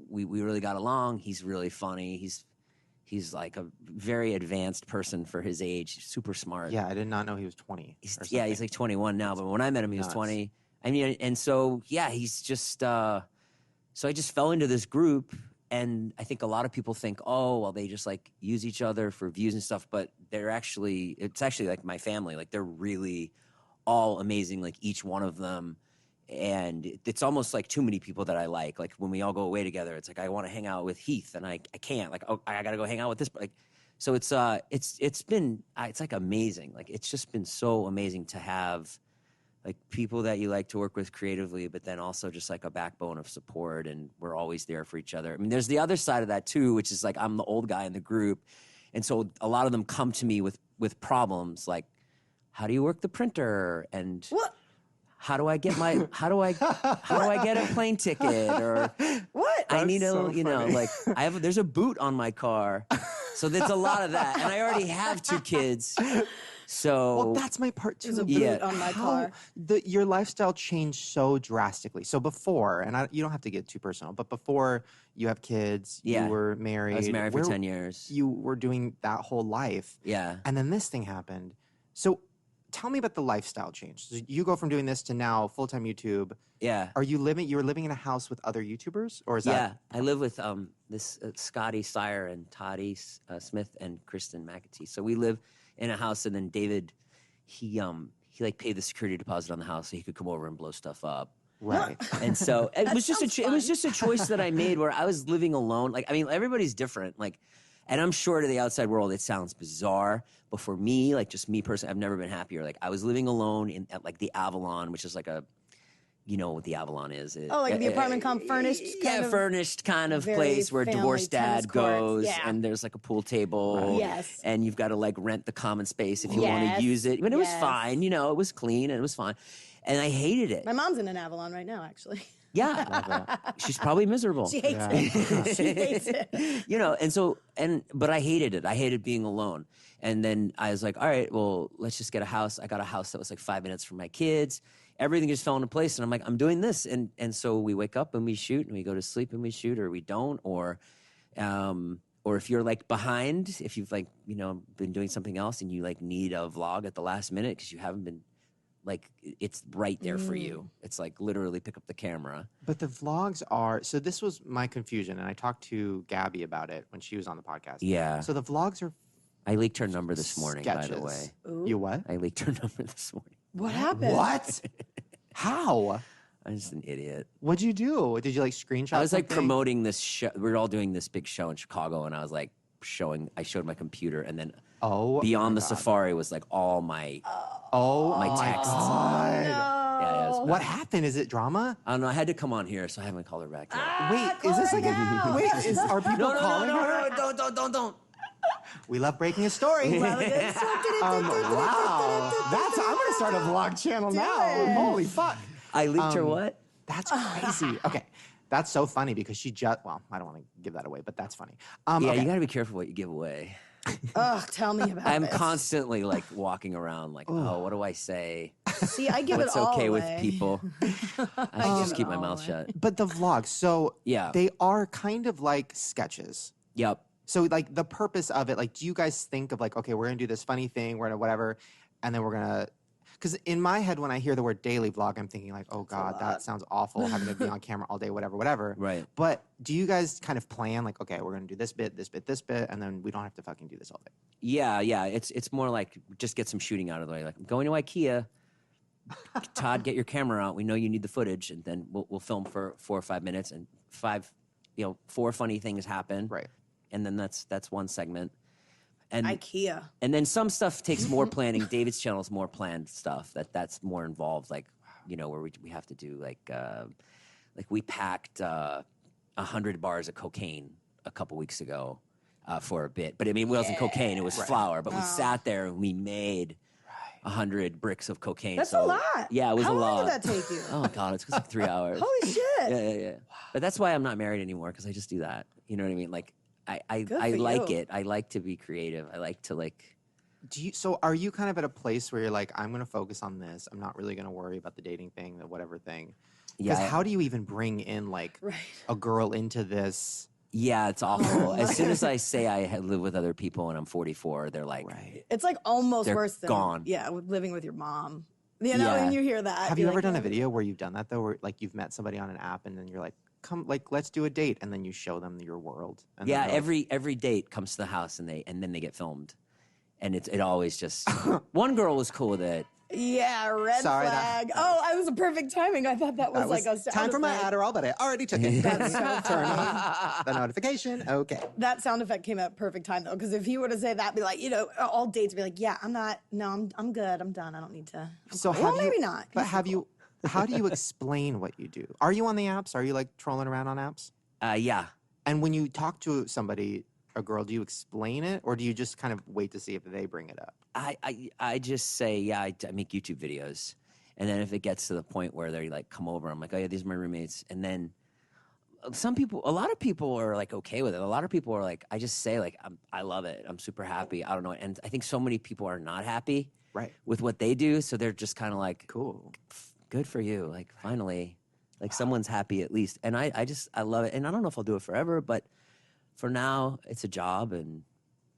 we really got along. He's really funny. He's like a very advanced person for his age. He's super smart. Yeah, I did not know he was 20. He's like 21 now, but when I met him, he was Nuts. 20. I mean, and so yeah, he's just. So I just fell into this group. And I think a lot of people think, oh, well, they just like use each other for views and stuff, but it's actually like my family. Like they're really all amazing, like each one of them. And it's almost like too many people that I like. Like when we all go away together, it's like I want to hang out with Heath, and I can't. Like, oh, I got to go hang out with this. Like, so it's like amazing. Like it's just been so amazing to have like people that you like to work with creatively, but then also just like a backbone of support, and we're always there for each other. I mean, there's the other side of that too, which is like I'm the old guy in the group, and so a lot of them come to me with problems like, how do you work the printer, and What? how do I get a plane ticket, or What? I need so you know, funny. like there's a boot on my car, so there's a lot of that, and I already have 2 kids. So Well, that's my part too. There's a boot Yeah. on my How car. your lifestyle changed so drastically. So before, and you don't have to get too personal, but before you have kids, Yeah. you were married. I was married for Where- 10 years. You were doing that whole life. Yeah. And then this thing happened. So tell me about the lifestyle change. So you go from doing this to now full-time YouTube. Yeah. You were living in a house with other YouTubers, or is Yeah. that? I live with this Scotty Sire and Toddy Smith and Kristen McAtee. So we live in a house, and then David, he like paid the security deposit on the house so he could come over and blow stuff up. Right. And so it was just sounds it was fun. just a choice that I made where I was living alone. Like, I mean, everybody's different. Like, and I'm sure to the outside world it sounds bizarre, but for me, like just me personally, I've never been happier. Like, I was living alone at like the Avalon, which is like a, you know what the Avalon is. Oh, like the apartment furnished kind of furnished kind of very place where family divorced tennis dad courts. goes, Yeah. and there's like a pool table. Yes. And you've got to like rent the common space if you want Yes. to use it. I mean, it was Yes. fine, you know, it was clean and it was fine. And I hated it. My mom's in an Avalon right now, actually. Yeah. She's probably miserable. She hates it. She hates it. You know, but I hated it. I hated being alone. And then I was like, all right, well, let's just get a house. I got a house that was like 5 minutes from my kids. Everything just fell into place. And I'm like, I'm doing this. And so we wake up and we shoot, and we go to sleep and we shoot, or we don't. Or if you're like behind, if you've like, you know, been doing something else and you like need a vlog at the last minute because you haven't been like it's right there for you. It's like literally pick up the camera. But the vlogs are, so this was my confusion, and I talked to Gabby about it when she was on the podcast. Yeah. So the vlogs are I leaked her number this morning, sketches. by the way. You what? I leaked her number this morning. What happened? What? How? I'm just an idiot. What'd you do? Did you like screenshot I was like something? promoting this show. We were all doing this big show in Chicago, and I was like I showed my computer, and then Beyond the Safari was like all my my text. God. Yeah, it was bad. What happened? Is it drama? I don't know. I had to come on here, so I haven't called her back yet. Wait, is this like are people calling her? No, don't. We love breaking a story. Wow. I'm going to start a vlog channel now. Holy fuck. I leaked her what? That's crazy. Okay. That's so funny because she just, well, I don't want to give that away, but that's funny. Yeah, okay. you got to be careful what you give away. Ugh, tell me about it. I'm constantly like walking around like, oh, what do I say? See, I give What's it all okay away. with people? I should just keep my mouth shut. But the vlogs, so Yeah. they are kind of like sketches. Yep. So like the purpose of it, like, do you guys think of like, okay, we're going to do this funny thing, we're going to whatever, and then we're going to, because in my head, when I hear the word daily vlog, I'm thinking like, oh God, that sounds awful, having to be on camera all day, whatever. Right. But do you guys kind of plan like, okay, we're going to do this bit, and then we don't have to fucking do this all day? Yeah. It's more like just get some shooting out of the way. Like, I'm going to IKEA. Todd, get your camera out. We know you need the footage, and then we'll film for 4 or 5 minutes, and 4 funny things happen. Right. And then that's one segment. And IKEA. And then some stuff takes more planning. David's channel is more planned stuff. That's more involved, like, where we have to do like we packed 100 bars of cocaine a couple weeks ago for a bit. But I mean, it wasn't cocaine; it was flour. But we sat there and we made 100 bricks of cocaine. That's so, a lot. Yeah, it was How a lot. long did that take you? Oh God, it's like 3 hours. Holy shit. Yeah. But that's why I'm not married anymore, because I just do that. You know what I mean? Like, I for like you. it. I like to be creative. I like to like. So are you kind of at a place where you're like, I'm going to focus on this. I'm not really going to worry about the dating thing, the whatever thing. Because how do you even bring in like a girl into this? Yeah, it's awful. As soon as I say I live with other people and I'm 44, they're like, It's like almost They're worse than gone. Yeah, with living with your mom. You know, Yeah. when you hear that. Have you're you ever like, done a video where you've done that though, where like you've met somebody on an app and then you're like, come, like, let's do a date, and then you show them your world? And yeah, then they're like, every date comes to the house and then they get filmed, and it always just. One girl was cool with it. Yeah, red Sorry, flag. Oh, I was a perfect timing. I thought that was that like a was time for my sound effect. Adderall, but I already took it. That's so Turn funny. on the notification. Okay. That sound effect came at perfect time though, because if he were to say that, be like, all dates be like, yeah, I'm not. No, I'm good. I'm done. I don't need to. So well, have you, maybe not. But have you? How do you explain what you do? Are you on the apps? Are you like trolling around on apps? Yeah. And when you talk to somebody, a girl, do you explain it, or do you just kind of wait to see if they bring it up? I just say, yeah, I make YouTube videos. And then if it gets to the point where they like come over, I'm like, oh yeah, these are my roommates. And then a lot of people are like okay with it. A lot of people are like, I just say like, I love it. I'm super happy. I don't know. And I think so many people are not happy with what they do. So they're just kind of like, cool, good for you. Like finally, like someone's happy at least. And I love it. And I don't know if I'll do it forever, but for now it's a job, and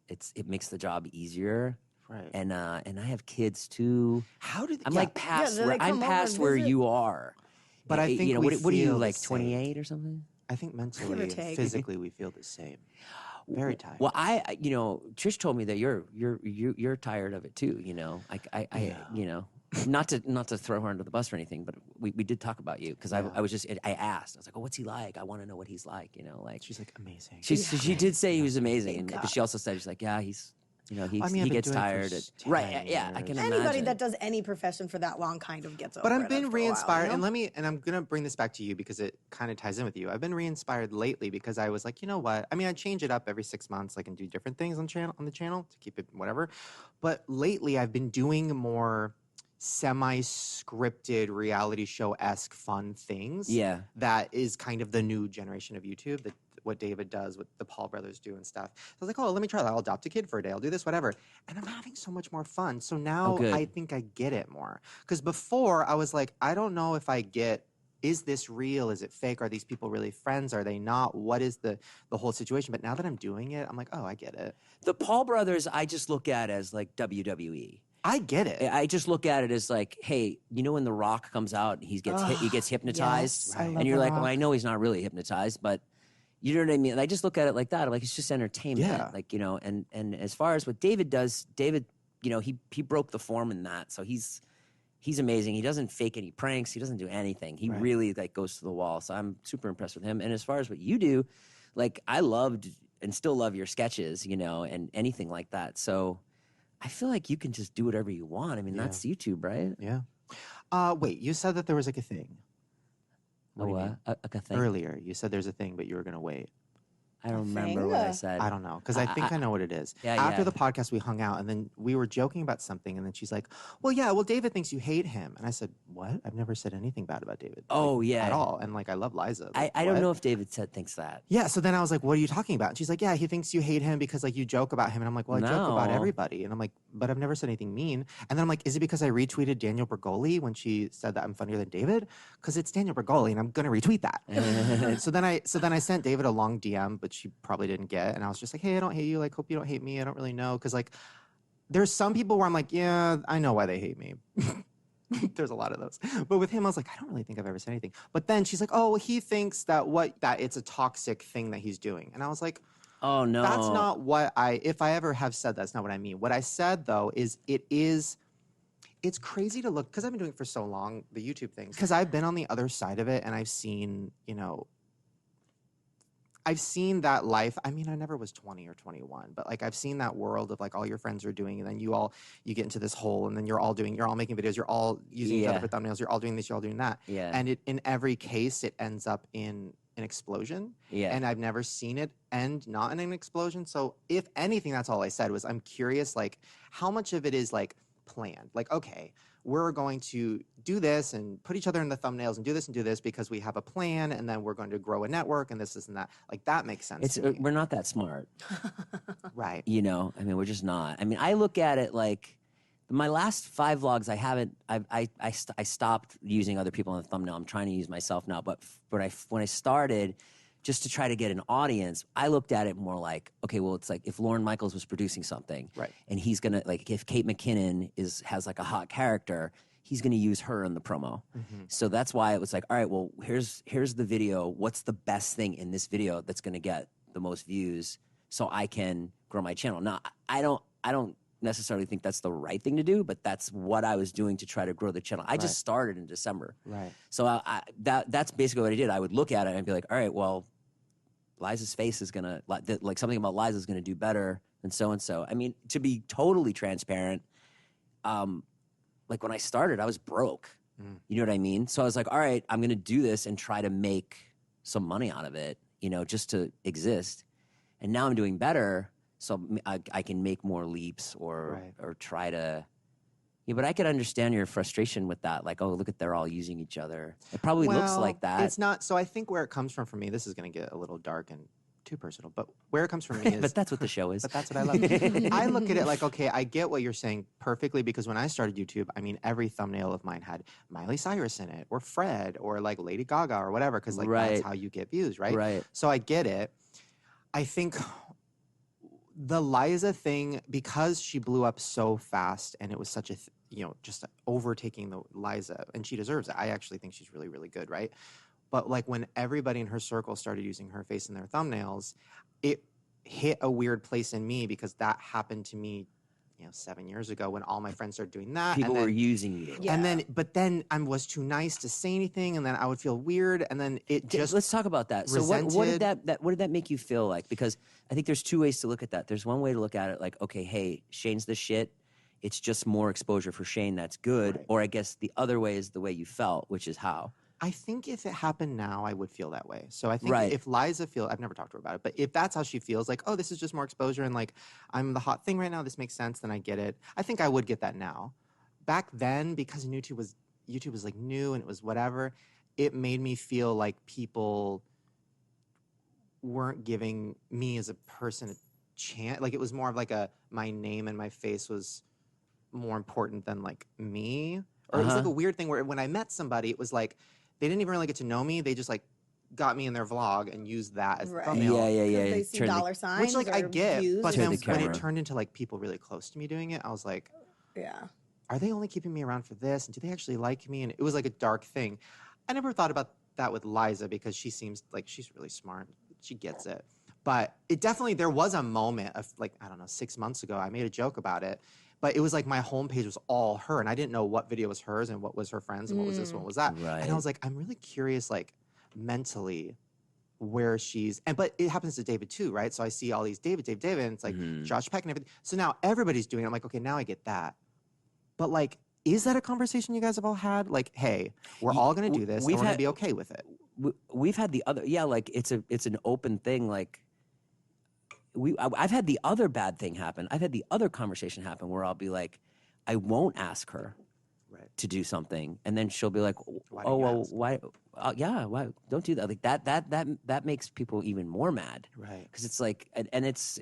it makes the job easier. Right. And I have kids too. How did I'm like past do they where I'm come over past and where visit? you are. But I think what are you feel the like same. 28 or something? I think mentally and take. physically we feel the same. Very tired. Well, Trish told me that you're tired of it too. I not to throw her under the bus or anything, but we did talk about you, because I asked. I was like, oh, what's he like? I want to know what he's like. Like she's like amazing. She did say he was amazing, but she also said she's like, yeah, he's. He I've been gets doing it for tired. 10 Yeah, I can years. Anybody imagine. that does any profession for that long kind of gets over But it I've been after a while, re-inspired, you know? and I'm gonna bring this back to you because it kind of ties in with you. I've been re-inspired lately because I was like, you know what? I mean, I change it up every 6 months, like, and do different things on the channel to keep it whatever. But lately, I've been doing more semi-scripted reality show-esque fun things. Yeah. That is kind of the new generation of YouTube. What David does, what the Paul brothers do and stuff. So I was like, oh, let me try that. I'll adopt a kid for a day. I'll do this, whatever. And I'm having so much more fun. So now I think I get it more. Because before I was like, I don't know if I get, is this real? Is it fake? Are these people really friends? Are they not? What is the whole situation? But now that I'm doing it, I'm like, oh, I get it. The Paul brothers, I just look at as like WWE. I get it. I just look at it as like, hey, you know when The Rock comes out, he gets hypnotized, yes, I love and you're The like, Rock. well, I know he's not really hypnotized, but you know what I mean? And I just look at it like that. I'm like, it's just entertainment. Yeah. Like, you know, and as far as what David does, David, you know, he broke the form in that. So he's amazing. He doesn't fake any pranks. He doesn't do anything. He really like goes to the wall. So I'm super impressed with him. And as far as what you do, like I loved and still love your sketches, you know, and anything like that. So I feel like you can just do whatever you want. I mean, that's YouTube, right? Yeah. Wait, you said that there was like a thing. What do you mean? A thing. Earlier, you said there's a thing, but you were going to wait. I don't remember what I said. I don't know, because I think I know what it is. After the podcast, we hung out, and then we were joking about something, and then she's like, well, David thinks you hate him. And I said, what? I've never said anything bad about David. At all. And, like, I love Liza. Like, I don't know if David thinks that. Yeah, so then I was like, what are you talking about? And she's like, yeah, he thinks you hate him because, like, you joke about him. And I'm like, well, I joke about everybody. And I'm like, but I've never said anything mean. And then I'm like, is it because I retweeted Daniel Bergoli when she said that I'm funnier than David? Because it's Daniel Bergoli, and I'm going to retweet that. so then I sent David a long DM, but she probably didn't get. And I was just like, hey, I don't hate you. Like, hope you don't hate me. I don't really know. Because, like, there's some people where I'm like, yeah, I know why they hate me. There's a lot of those. But with him, I was like, I don't really think I've ever said anything. But then she's like, oh, well, he thinks that it's a toxic thing that he's doing. And I was like, oh, no. That's not what if I ever have said that's not what I mean. What I said, though, is it's crazy to look, because I've been doing it for so long, the YouTube things, because I've been on the other side of it, and I've seen, you know, I've seen that life. I mean, I never was 20 or 21, but like I've seen that world of like all your friends are doing, and then you get into this hole, and then you're all making videos, you're all using each other for thumbnails, you're all doing this, you're all doing that. Yeah. And in every case, it ends up in an explosion. Yeah. And I've never seen it end not in an explosion. So if anything, that's all I said was I'm curious, like how much of it is like planned? Like, okay, we're going to do this and put each other in the thumbnails and do this because we have a plan, and then we're going to grow a network and this and that. Like that makes sense. We're not that smart. Right. You know, I mean, we're just not. I mean, I look at it like my last 5 vlogs, I stopped using other people on the thumbnail. I'm trying to use myself now. But when I started, just to try to get an audience, I looked at it more like, okay, well, it's like if Lorne Michaels was producing something, right, and he's gonna, like, if Kate McKinnon has like a hot character, he's gonna use her in the promo. Mm-hmm. So that's why it was like, all right, well, here's the video. What's the best thing in this video that's gonna get the most views, so I can grow my channel? Now, I don't necessarily think that's the right thing to do, but that's what I was doing to try to grow the channel. I just started in December. Right. So that's basically what I did. I would look at it and be like, all right, well, Liza's face is gonna, like something about Liza's gonna do better than so-and-so. I mean, to be totally transparent, like when I started, I was broke. You know what I mean? So I was like, all right, I'm gonna do this and try to make some money out of it, you know, just to exist. And now I'm doing better, so I can make more leaps or try to. Yeah, but I could understand your frustration with that. Like, oh, look at, they're all using each other. It probably looks like that. It's not. So I think where it comes from for me, this is going to get a little dark and too personal, but where it comes from me is. But that's what the show is. But that's what I love. I look at it like, okay, I get what you're saying perfectly, because when I started YouTube, I mean, every thumbnail of mine had Miley Cyrus in it, or Fred, or like Lady Gaga, or whatever, because like that's how you get views, right? Right. So I get it. I think the Liza thing, because she blew up so fast, and it was such a just overtaking the Liza, and she deserves it. I actually think she's really, really good, right? But like when everybody in her circle started using her face in their thumbnails, it hit a weird place in me, because that happened to me, 7 years ago when all my friends started doing that. People were using you. Yeah. But then I was too nice to say anything, and then I would feel weird, and then it just. Let's talk about that. So what did that make you feel like? Because I think there's two ways to look at that. There's one way to look at it like, okay, hey, Shane's the shit. It's just more exposure for Shane. That's good. Right. Or I guess the other way is the way you felt, which is how. I think if it happened now, I would feel that way. So I think if Liza I've never talked to her about it, but if that's how she feels, like, oh, this is just more exposure, and like, I'm the hot thing right now, this makes sense, then I get it. I think I would get that now. Back then, because YouTube was like new and it was whatever, it made me feel like people weren't giving me as a person a chance. Like, it was more of like my name and my face was more important than like me. Or it was like a weird thing where when I met somebody, it was like, they didn't even really get to know me. They just like got me in their vlog and used that as the thumbnail. Yeah. They see dollar signs, which like I get, views, but then when camera. it turned into like people really close to me doing it, I was like, Yeah. Are they only keeping me around for this? And do they actually like me? And it was like a dark thing. I never thought about that with Liza because she seems like she's really smart. She gets it. But it definitely, there was a moment of like, I don't know, 6 months ago, I made a joke about it. But it was like my homepage was all her. And I didn't know what video was hers and what was her friends and what was this, what was that. Right. And I was like, I'm really curious, like mentally, where she's, but it happens to David too, right? So I see all these David, and it's like Josh Peck and everything. So now everybody's doing it. I'm like, okay, now I get that. But like, is that a conversation you guys have all had? Like, hey, we're all going to do this and we're going to be okay with it. We've had the other, like it's an open thing. Like I've had the other bad thing happen. I've had the other conversation happen where I'll be like, I won't ask her to do something. And then she'll be like, why? Yeah, why? Don't do that. Like that makes people even more mad. Right. Because it's like, and it's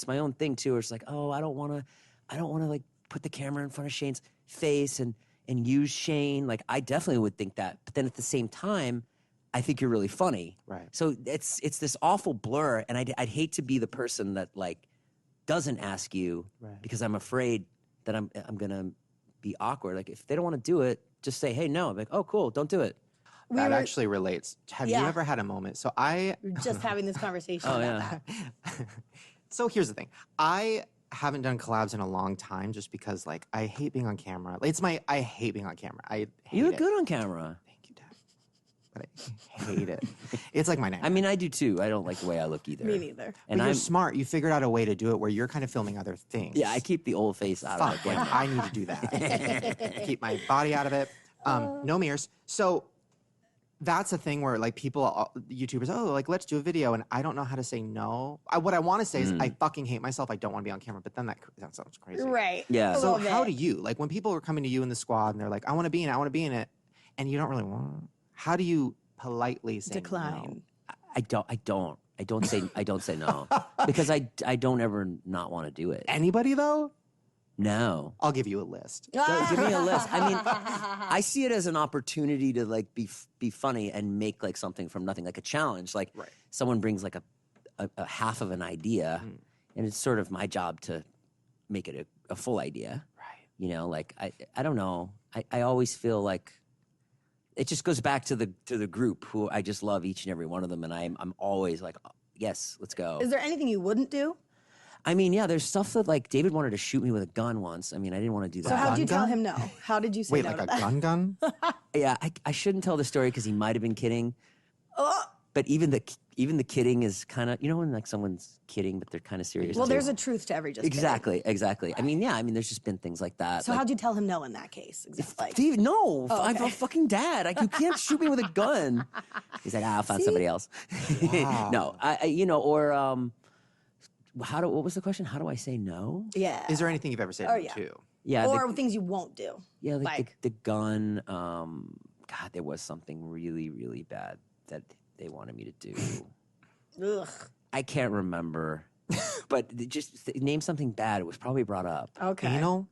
my own thing too. Where it's like, oh, I don't want to like put the camera in front of Shane's face and use Shane. Like I definitely would think that. But then at the same time, I think you're really funny. Right. So it's this awful blur. And I'd hate to be the person that like doesn't ask you because I'm afraid that I'm going to be awkward. Like if they don't want to do it, just say, hey, no. I'm like, oh, cool. Don't do it. That actually relates. Have you ever had a moment? So We're just having this conversation about that. So here's the thing. I haven't done collabs in a long time just because like I hate being on camera. I hate being on camera. I hate You look it. good on camera. Thank you, Dad. But I hate it. It's like my name. I mean, I do too. I don't like the way I look either. Me neither. And but you're smart. You figured out a way to do it where you're kind of filming other things. Yeah, I keep the old face out of the Fuck, like, camera. I need to do that. Keep my body out of it. No mirrors. So that's a thing where like people, YouTubers, like let's do a video, and I don't know how to say no. What I want to say is I fucking hate myself. I don't want to be on camera, but then that sounds crazy. Right. Yeah. So how do you, like when people are coming to you in the squad and they're like, I want to be in it, and you don't really want, how do you politely say Decline. no? I don't say no because I don't ever not want to do it. Anybody though? No. I'll give you a list. Give me a list. I mean, I see it as an opportunity to like be funny and make like something from nothing, like a challenge. Like someone brings like a half of an idea, and it's sort of my job to make it a full idea. Right. You know, like I don't know. I always feel like it just goes back to the group who I just love each and every one of them, and I'm always like, yes, let's go. Is there anything you wouldn't do? I mean, yeah, there's stuff that like David wanted to shoot me with a gun once. I mean, I didn't want to do that. So how did you tell gun? him no? How did you say Wait, no like to a that? gun? Yeah, I shouldn't tell the story because he might have been kidding. Oh. But even the kidding is kind of, you know, when like someone's kidding but they're kind of serious. Well, too. there's a truth to every just exactly. I mean, yeah, I mean, there's just been things like that. So like, how'd you tell him no in that case? Exactly. David, no, Oh, I'm okay. a fucking dad. Like, you can't shoot me with a gun. He's like, I'll find somebody else. Wow. No, I you know, or what was the question? How do I say no? Yeah. Is there anything you've ever said no to? Yeah, or things you won't do? yeah, like- the gun. God, there was something really, really bad that they wanted me to do. Ugh. I can't remember, but just name something bad. It was probably brought up. Okay. Anal?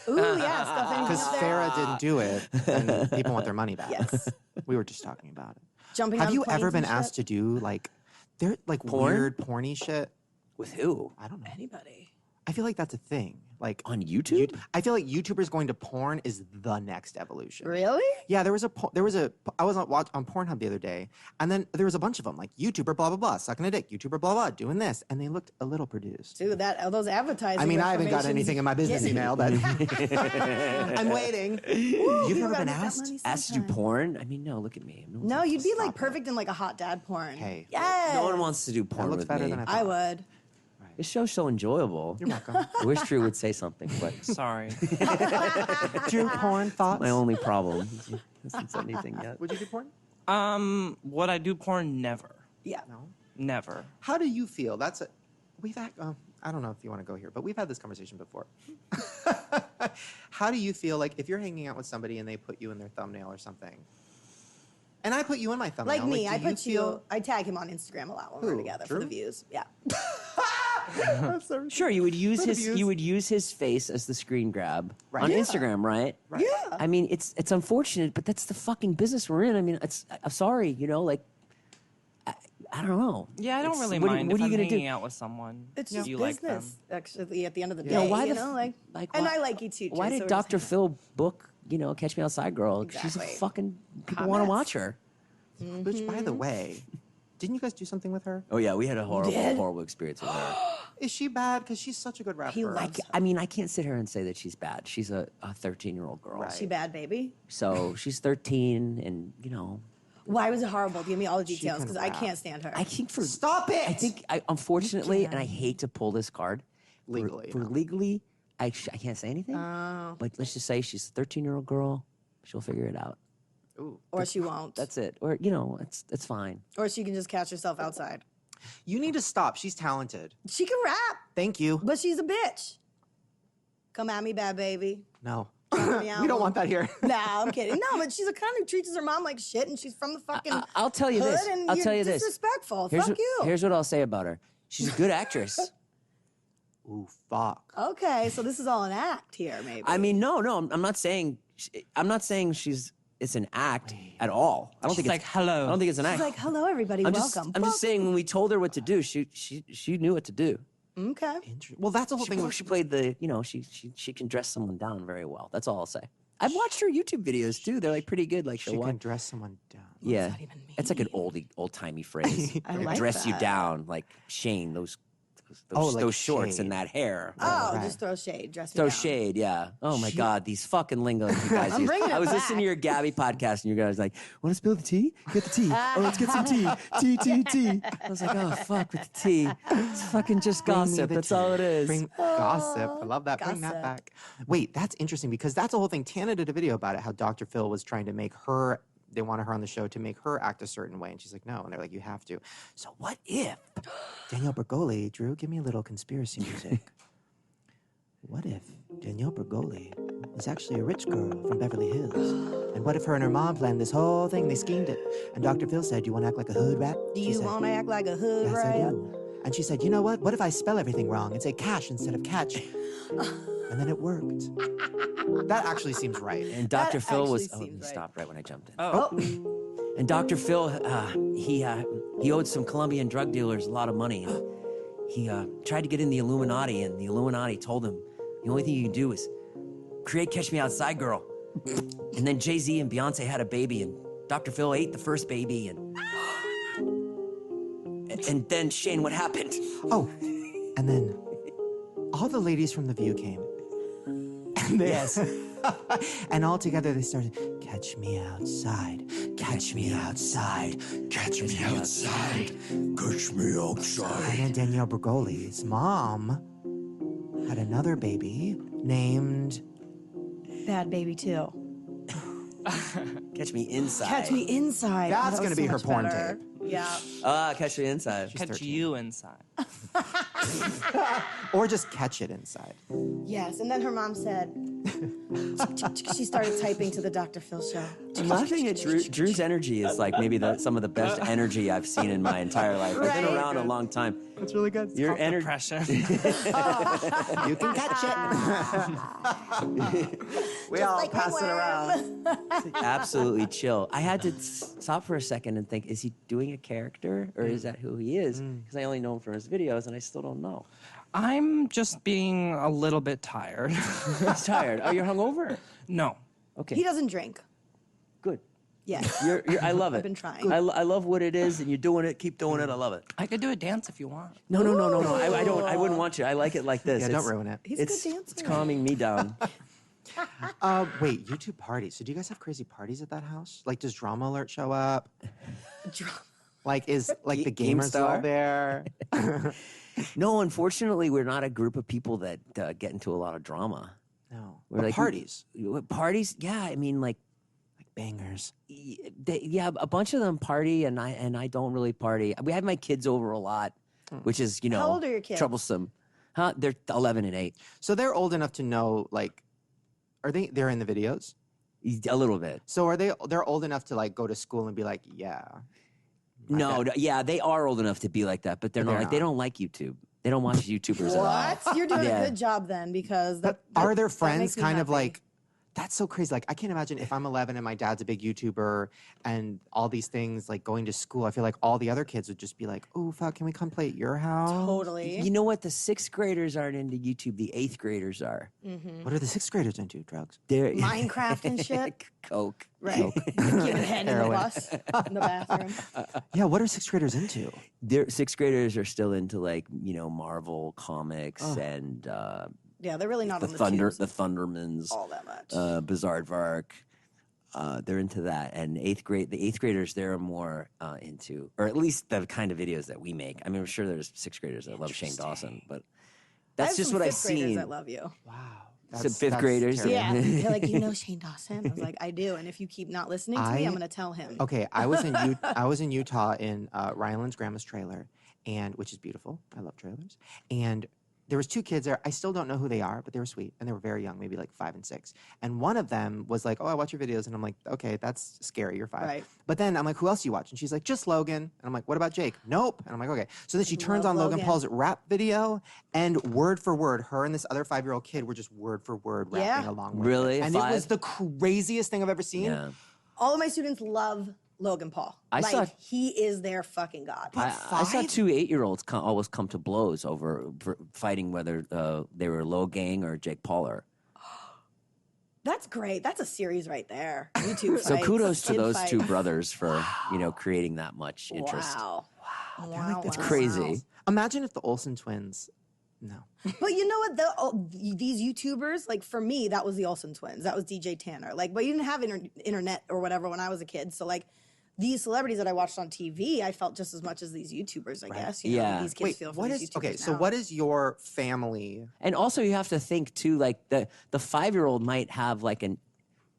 Ooh, yeah, stuff in Because there. Farrah didn't do it, and people want their money back. Yes. We were just talking about it. Jumping Have on you planes ever been and asked to shit? do like Porn? weird porny shit? With who? I don't know. Anybody? I feel like that's a thing. Like On YouTube? I feel like YouTubers going to porn is the next evolution. Really? Yeah, I was on Pornhub the other day, and then there was a bunch of them, like YouTuber blah blah blah, sucking a dick, YouTuber blah blah, doing this, and they looked a little produced. Dude, those advertising. I mean, I haven't got information's anything in my business getting- email, but I'm waiting. You've people never gotta been make that asked? money Asked to do sometime. porn? I mean, no. Look at me. No, you'd be like Stop it. perfect in like a hot dad porn. Hey. Yes. No one wants to do That porn looks with better me. than I I thought. would. This show's so enjoyable. You're welcome. I wish Drew would say something, but Sorry. Drew, porn thoughts? my only problem. He hasn't said anything yet. Would you do porn? Would I do porn? Never. Yeah. No. Never. How do you feel? We've had. I don't know if you want to go here, but we've had this conversation before. How do you feel like if you're hanging out with somebody and they put you in their thumbnail or something? And I put you in my thumbnail. Like me, do I put feel- I tag him on Instagram a lot when we're Who? together for Drew? the views. Yeah. Sure, you would use For the his views. you would use his face as the screen grab Right. on Yeah. Instagram, right? Right. Yeah. I mean, it's unfortunate, but that's the fucking business we're in. I mean, I'm sorry, you know, like I don't know. Yeah, I don't It's- really what, mind what if are I'm you gonna hanging do? out with someone. It's Do just you like them? business, actually, at the end of the day. Yeah, why you the know, f- and why- I like you too. Why so did we're Dr. just Phil book, Catch Me Outside Girl? She's a Exactly. fucking, people Hot want to mess. watch her. Which, by the way, didn't you guys do something with her? Oh, yeah, we had a horrible, did? horrible experience with her. Is she bad? Because she's such a good rapper. He likes I mean, I can't sit here and say that she's bad. She's a 13-year-old girl. Right. She bad, baby. So she's 13, and, Why was it horrible? Give me all the details can because I rap. can't stand her. I think for... Stop it! I think, unfortunately, and I hate to pull this card. Legally, For no. legally, I can't say anything. Oh. But let's just say she's a 13-year-old girl. She'll figure it out. Ooh. Or she won't. That's it. Or, it's fine. Or she can just catch herself outside. You need to stop. She's talented. She can rap, Thank you. but she's a bitch. Come at me, bad baby. No. Count me out. We don't want that here. Nah, I'm kidding. No, but she's a kind who treats her mom like shit, and she's from the fucking I'll tell you hood, this. and I'll you're tell you this. disrespectful. Here's Fuck what, you. Here's what I'll say about her. She's a good actress. Ooh, fuck. Okay, so this is all an act here, maybe. I mean, no, I'm not saying it's an act at all. I don't think She's it's like, hello. I don't think it's an She's act. like, hello, everybody, I'm welcome. just saying when we told her what to do, she knew what to do. Okay. Well, that's the whole thing. She played the, she can dress someone down very well. That's all I'll say. I've watched her YouTube videos too. They're like pretty good. Like She she'll can watch. dress someone down. Yeah, that even mean? it's like an old timey phrase. I like dress you that. down, like Shane. Those like those shorts shade. and that hair. Oh, Right. just throw shade. Dress me Throw down. shade, yeah. Oh my God, these fucking lingos you guys I'm use. bringing it I was back. listening to your Gabby podcast, and you guys like, want to spill the tea? Get the tea. Oh, let's get some tea. Tea. I was like, oh fuck with the tea. It's fucking just Bring me gossip. the That's all tea. it is. Bring gossip. I love that. Bring that gossip. back. Wait, that's interesting because that's the whole thing. Tana did a video about it, how Dr. Phil was trying to make her, they wanted her on the show to make her act a certain way. And she's like, no. And they're like, you have to. So what if Danielle Bergoli, Drew, give me a little conspiracy music. What if Danielle Bergoli is actually a rich girl from Beverly Hills? And what if her and her mom planned this whole thing? They schemed it. And Dr. Phil said, do you want to act like a hood rat? Do She you said, want to act like a hood Yes, I rat? do. And she said, you know what? What if I spell everything wrong and say cash instead of catch? And then it worked. That actually seems right. And Dr. Phil was. actually Oh, seems he right. stopped right when I jumped in. Oh, And Dr. Phil, he owed some Colombian drug dealers a lot of money. And he tried to get in the Illuminati, and the Illuminati told him the only thing you can do is create Catch Me Outside Girl. And then Jay-Z and Beyonce had a baby, and Dr. Phil ate the first baby, and then Shane, what happened? Oh, and then all the ladies from The View came. And Yes. and all together they started, catch me outside, catch me outside, catch me outside, catch me outside. And then Danielle Bergoli's mom had another baby named... bad baby too. Catch Me Inside. Catch me inside. That's that was gonna be so her much porn better. tape. Yeah. Catch Me Inside. Catch 13. you inside. Or just catch it inside. Yes, and then her mom said, she started typing to the Dr. Phil show. I'm laughing at Drew's energy is like maybe some of the best energy I've seen in my entire life. I've been Right. around a long time. That's really good. Your energy. Depression. You can catch it. We all like pass it around. Absolutely chill. I had to stop for a second and think, is he doing a character or is that who he is? Because I only know him from his videos and I still don't know. I'm just being a little bit tired. He's tired. Oh, you're hungover? No. Okay, He doesn't drink. good. Yes. I love it. I've been trying. I love what it is and you're doing it. Keep doing it. I love it. I could do a dance if you want. No. I don't. I wouldn't want you. I like it like this. Yeah, don't ruin it. He's a good dancer. It's calming me down. Wait, YouTube parties. So do you guys have crazy parties at that house? Like, does Drama Alert show up? Like, is like the Game gamers Star? all there? No, unfortunately, we're not a group of people that get into a lot of drama. No. We're But like parties. Parties, yeah. I mean, like Bangers. yeah, a bunch of them party, and I don't really party. We have my kids over a lot, which is How old are your kids? troublesome. Huh? They're 11 and 8. So they're old enough to know, like, they're in the videos? A little bit. So they're old enough to like go to school and be like, yeah. No, yeah, they are old enough to be like that, but they're not. They don't like YouTube. They don't watch YouTubers at all. What? You're doing Yeah. a good job then, because But that are their that friends makes me kind of happy. like, That's so crazy. Like, I can't imagine if I'm 11 and my dad's a big YouTuber and all these things, like going to school. I feel like all the other kids would just be like, oh, fuck, can we come play at your house? Totally. You know what? The 6th graders aren't into YouTube. The 8th graders are. What are the 6th graders into? Drugs? They're Minecraft and shit. Coke. Right. Giving head in the Heroin. bus, in the bathroom. Yeah, what are 6th graders into? Their 6th graders are still into like, you know, Marvel comics and Yeah, they're really not the on the tubes the Thundermans, all that much. Bizarre they're into that. And the 8th graders, they're more into, or at least the kind of videos that we make. I mean, I'm sure there's 6th graders that love Shane Dawson, but that's just what I've fifth graders seen. that love you. Wow. Some 5th graders. terrible. Yeah, they're like, you know Shane Dawson? I was like, I do. And if you keep not listening to me, I'm going to tell him. Okay, I was in Utah in Ryland's grandma's trailer, and which is beautiful. I love trailers. And there was 2 kids there. I still don't know who they are, but they were sweet, and they were very young, maybe like 5 and 6. And one of them was like, "Oh, I watch your videos," and I'm like, "Okay, that's scary. You're 5." Right. But then I'm like, "Who else do you watch?" And she's like, "Just Logan." And I'm like, "What about Jake?" "Nope." And I'm like, "Okay." So then she turns on Logan Paul's rap video, and word for word, her and this other 5-year-old kid were just word for word rapping along with Really? it. And 5? it was the craziest thing I've ever seen. Yeah. All of my students love Logan Paul. He is their fucking god. I saw 2 8-year-olds always come to blows over fighting whether they were Low Gang or Jake Pauler. That's great. That's a series right there. YouTube So fights, kudos to kid those fights. 2 brothers for creating that much interest. Wow. It's crazy. Imagine if the Olsen twins. No. But you know what? These YouTubers, like for me, that was the Olsen twins. That was DJ Tanner. Like, but you didn't have internet or whatever when I was a kid. So like, these celebrities that I watched on TV, I felt just as much as these YouTubers. I guess. You know, Yeah. These kids Wait, feel for what these is YouTubers okay? So now. what is your family? And also, you have to think too. Like the 5-year-old might have like a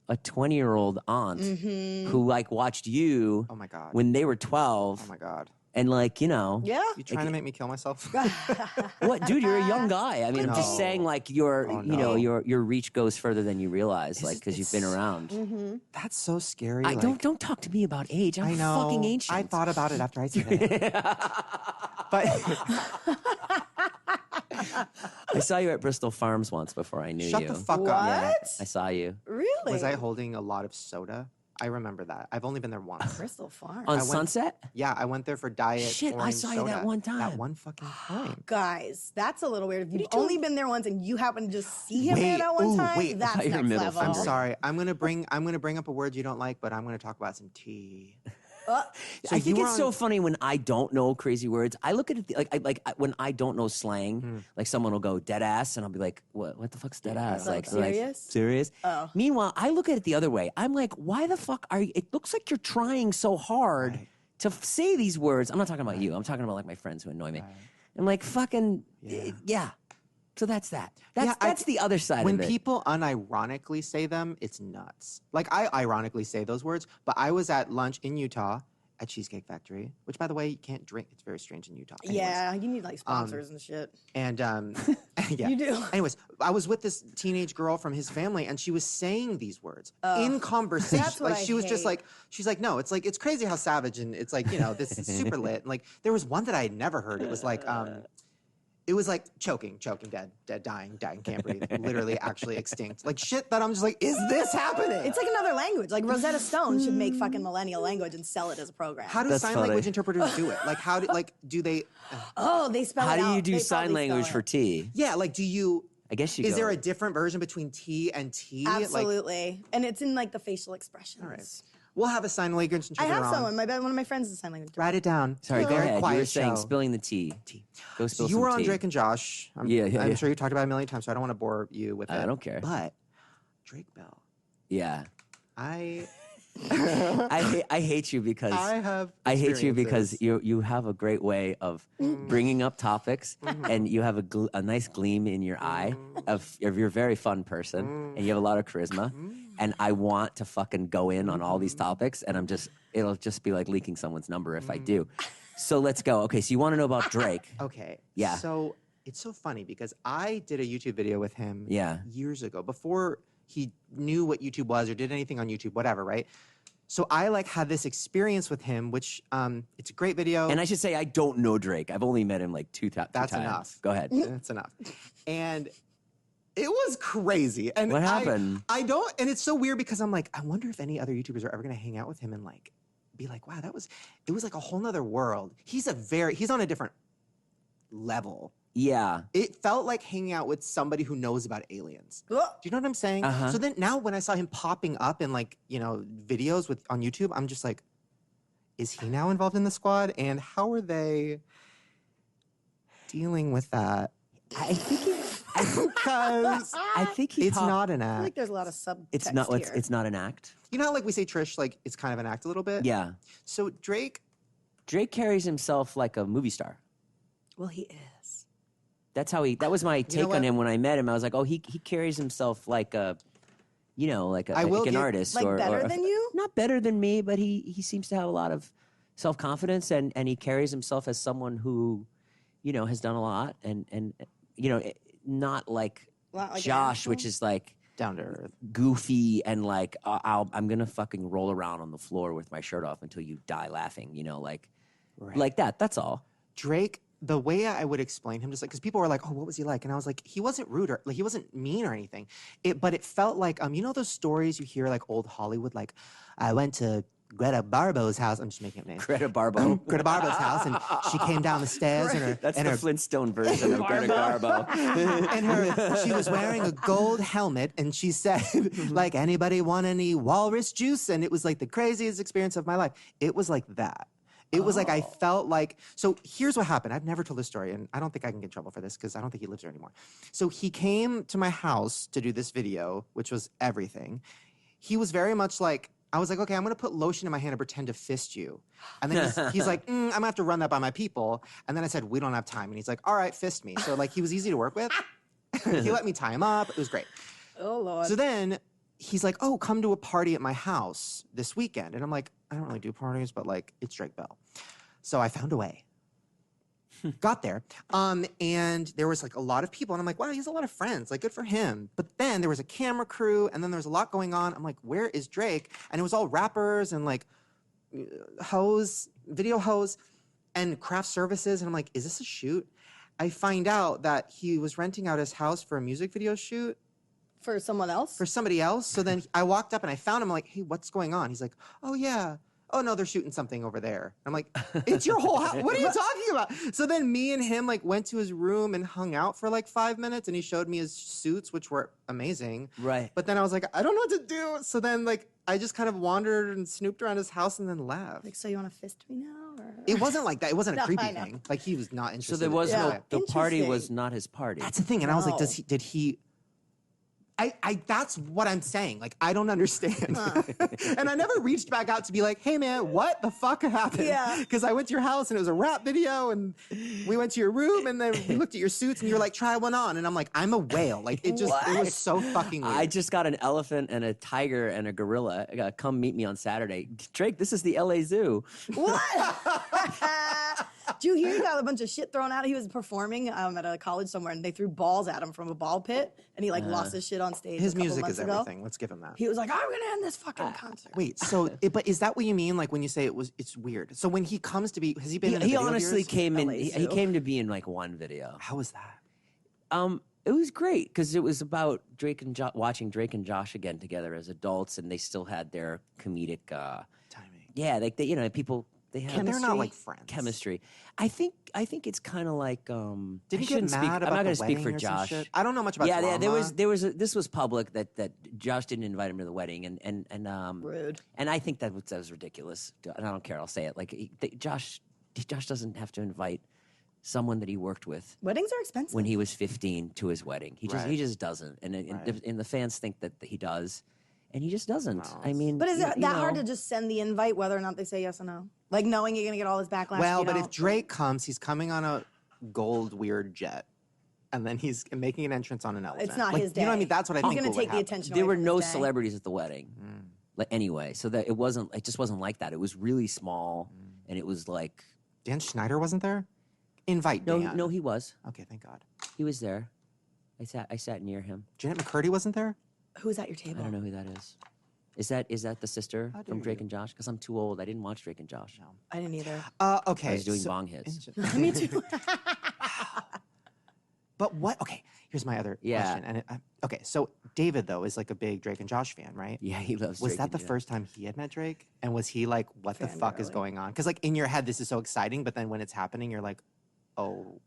20-year-old aunt who like watched you. Oh my God. When they were 12. Oh my God. And like, you know. Yeah. You trying to make me kill myself? What, dude? You're a young guy. I mean, I'm just No. saying, like, your Oh, you know, no. your reach goes further than you realize, like, because you've been around. Mm-hmm. That's so scary. I like, don't talk to me about age. I'm I know. fucking ancient. I thought about it after I said it. But I saw you at Bristol Farms once before I knew shut you. the fuck What? up. Yeah, I saw you Really? Was I holding a lot of soda? I remember that. I've only been there once. Crystal Farm? on went- Sunset. Yeah, I went there for diet. Shit, I orange saw you soda. that one time. That one fucking time. Guys, that's a little weird. If you've only been there once and you happen to just see him there that one ooh, time, wait. that's Your next middle level. I'm finger. sorry. I'm gonna bring up a word you don't like, but I'm gonna talk about some tea. So I think you it's were so on- funny when I don't know crazy words. I look at it when I don't know slang. Like someone will go dead ass, and I'll be like, "What the fuck's dead ass?" Like they're serious? serious. Oh. Meanwhile, I look at it the other way. I'm like, "Why the fuck are you?" It looks like you're trying so hard to say these words. I'm not talking about you. I'm talking about like my friends who annoy me. I'm like, fucking yeah. So that's that. That's the other side When of it. people unironically say them, it's nuts. Like I ironically say those words, but I was at lunch in Utah at Cheesecake Factory, which by the way, you can't drink. It's very strange in Utah. Anyways. Yeah, you need like sponsors and shit. And yeah. You do. Anyways, I was with this teenage girl from his family, and she was saying these words in conversation. That's what like I she was just hate. like, she's like, no, it's like it's crazy how savage, and it's like, you know, this is super lit. And like there was one that I had never heard. It was like choking, dead, dying, can't breathe, literally actually extinct. Like shit that I'm just like, is this happening? It's like another language. Like Rosetta Stone should make fucking millennial language and sell it as a program. How do That's sign funny. language interpreters do it? Like how do they? Oh, they spell How it do out. you do They sign probably spell language it. for tea? Yeah, like do you? I guess you Is go, there a different version between T and T? Like, Absolutely. And it's in like the facial expressions. all right. We'll have a sign language I interpreter have on. someone. One of my friends is a sign language. Write it down. Sorry, go Very ahead. You quiet were saying show. spilling the tea. Go So spill you some were on tea. Drake and Josh. I'm Yeah. sure you talked about it a million times, so I don't want to bore you with it. I don't care. But Drake Bell, Yeah. I I hate you because have. I hate you experiences. because you have a great way of bringing up topics, and you have a nice gleam in your eye of you're a very fun person, and you have a lot of charisma, and I want to fucking go in on all these topics, and it'll just be like leaking someone's number if I do. So let's go. Okay, so you want to know about Drake? Okay. Yeah. So it's so funny because I did a YouTube video with him Yeah. years ago before he knew what YouTube was or did anything on YouTube, whatever, right? So I like had this experience with him, which it's a great video. And I should say I don't know Drake. I've only met him like two times. That's enough. Go ahead. That's enough. And It was crazy. And What happened? I don't, and it's so weird because I'm like, I wonder if any other YouTubers are ever going to hang out with him and like, be like, wow, it was like a whole nother world. He's on a different level. Yeah. It felt like hanging out with somebody who knows about aliens. Do you know what I'm saying? Uh-huh. So then now when I saw him popping up in like, videos on YouTube, I'm just like, is he now involved in the squad? And how are they dealing with that? I think it's not an I act. feel like there's a lot of subtext It's not an act. You know how like we say Trish, like it's kind of an act a little bit? Yeah. So Drake carries himself like a movie star. Well, he is. That was my take on him when I met him. I was like, oh, he carries himself like an artist. Like better than you? Not better than me, but he seems to have a lot of self-confidence and he carries himself as someone who, has done a lot and not like Josh, which is like down to earth, goofy and like I'm gonna fucking roll around on the floor with my shirt off until you die laughing, like that. That's all. Drake, the way I would explain him, just like because people were like, "Oh, what was he like?" And I was like, he wasn't rude or like he wasn't mean or anything. But it felt like those stories you hear like old Hollywood, like I went to Greta Barbo's house. I'm just making up names. Greta Barbo. Greta Barbo's house, and she came down the stairs, That's the Flintstone version of Greta Garbo. And she was wearing a gold helmet, and she said, like, anybody want any walrus juice? And it was like the craziest experience of my life. It was like that. It was like I felt like, so here's what happened. I've never told this story, and I don't think I can get in trouble for this because I don't think he lives there anymore. So he came to my house to do this video, which was everything. He was very much like, I was like, okay, I'm going to put lotion in my hand and pretend to fist you. And then he's like, I'm going to have to run that by my people. And then I said, we don't have time. And he's like, all right, fist me. So like he was easy to work with. He let me tie him up. It was great. Oh, Lord. So then he's like, oh, come to a party at my house this weekend. And I'm like, I don't really do parties, but like it's Drake Bell. So I found a way. Got there. And there was like a lot of people. And I'm like, wow, he has a lot of friends. Like, good for him. But then there was a camera crew. And then there was a lot going on. I'm like, where is Drake? And it was all rappers and like video hoes and craft services. And I'm like, is this a shoot? I find out that he was renting out his house for a music video shoot. For someone else? For somebody else. So then I walked up and I found him. I'm like, hey, what's going on? He's like, oh, yeah. Oh, no, they're shooting something over there. I'm like, it's your whole house. What are you talking about? So then me and him like went to his room and hung out for like 5 minutes. And he showed me his suits, which were amazing. Right. But then I was like, I don't know what to do. So then like I just kind of wandered and snooped around his house and then left. Like, so you want to fist me now? Or? It wasn't like that. It wasn't a No, creepy I know. thing. Like he was not interested. So there was the party Interesting. was not his party. That's the thing. And I was like, No. did he... that's what I'm saying. Like, I don't understand. And I never reached back out to be like, hey, man, what the fuck happened? Yeah. Because I went to your house and it was a rap video and we went to your room and then we looked at your suits and you were like, try one on. And I'm like, I'm a whale. Like, it was so fucking weird. I just got an elephant and a tiger and a gorilla. Come meet me on Saturday. Drake, this is the LA Zoo. What? Did you hear he got a bunch of shit thrown at him? He was performing at a college somewhere, and they threw balls at him from a ball pit, and he like lost his shit on stage. His a couple music months is ago. everything. Let's give him that. He was like, "I'm gonna end this fucking concert." Wait, so, but is that what you mean? Like when you say it's weird. So when he comes to be, has he been in a He video of honestly yours? came in. LA He Zoo. came to be in like one video. How was that? It was great because it was about Drake and watching Drake and Josh again together as adults, and they still had their comedic Timing. Yeah, like they, people. They have They're not like friends. chemistry. I think it's kind of like. Did I he get shouldn't speak. mad I'm about not going the to speak for wedding or some Josh. shit? I don't know much about Yeah, drama. this was public that Josh didn't invite him to the wedding, and Rude. And I think that was ridiculous. And I don't care. I'll say it. Like Josh doesn't have to invite someone that he worked with Weddings are expensive. when he was 15 to his wedding. He Right. just doesn't, and Right. and the fans think that he does, and he just doesn't. No, I mean, But is it you that hard know. to just send the invite, whether or not they say yes or no? Like knowing you're gonna get all this backlash. Well, you but know? if Drake comes, he's coming on a gold weird jet, and then he's making an entrance on an elephant. it's not Like, his day, You know what I mean? That's what I He's think. gonna would take the happen. attention. There away were from no his day. celebrities at the wedding. Like, anyway, so that it just wasn't like that. It was really small, and it was like Dan Schneider wasn't there. Invite Dan. no, he was. Okay, thank God. He was there. I sat near him. Janet McCurdy wasn't there. Who's at your I table? don't know who that is. Is that the sister How from dare Drake you. and Josh? Because I'm too old. I didn't watch Drake and Josh. I didn't either. Okay. I was doing bong hits. Me too. But what? Okay, Here's my other Yeah. question. And okay, so David though is like a big Drake and Josh fan, right? Yeah, he loves. Was Drake that and the Josh. first time he had met Drake? And was he like, what the fuck is going on? Because like in your head, this is so exciting, but then when it's happening, you're like, oh.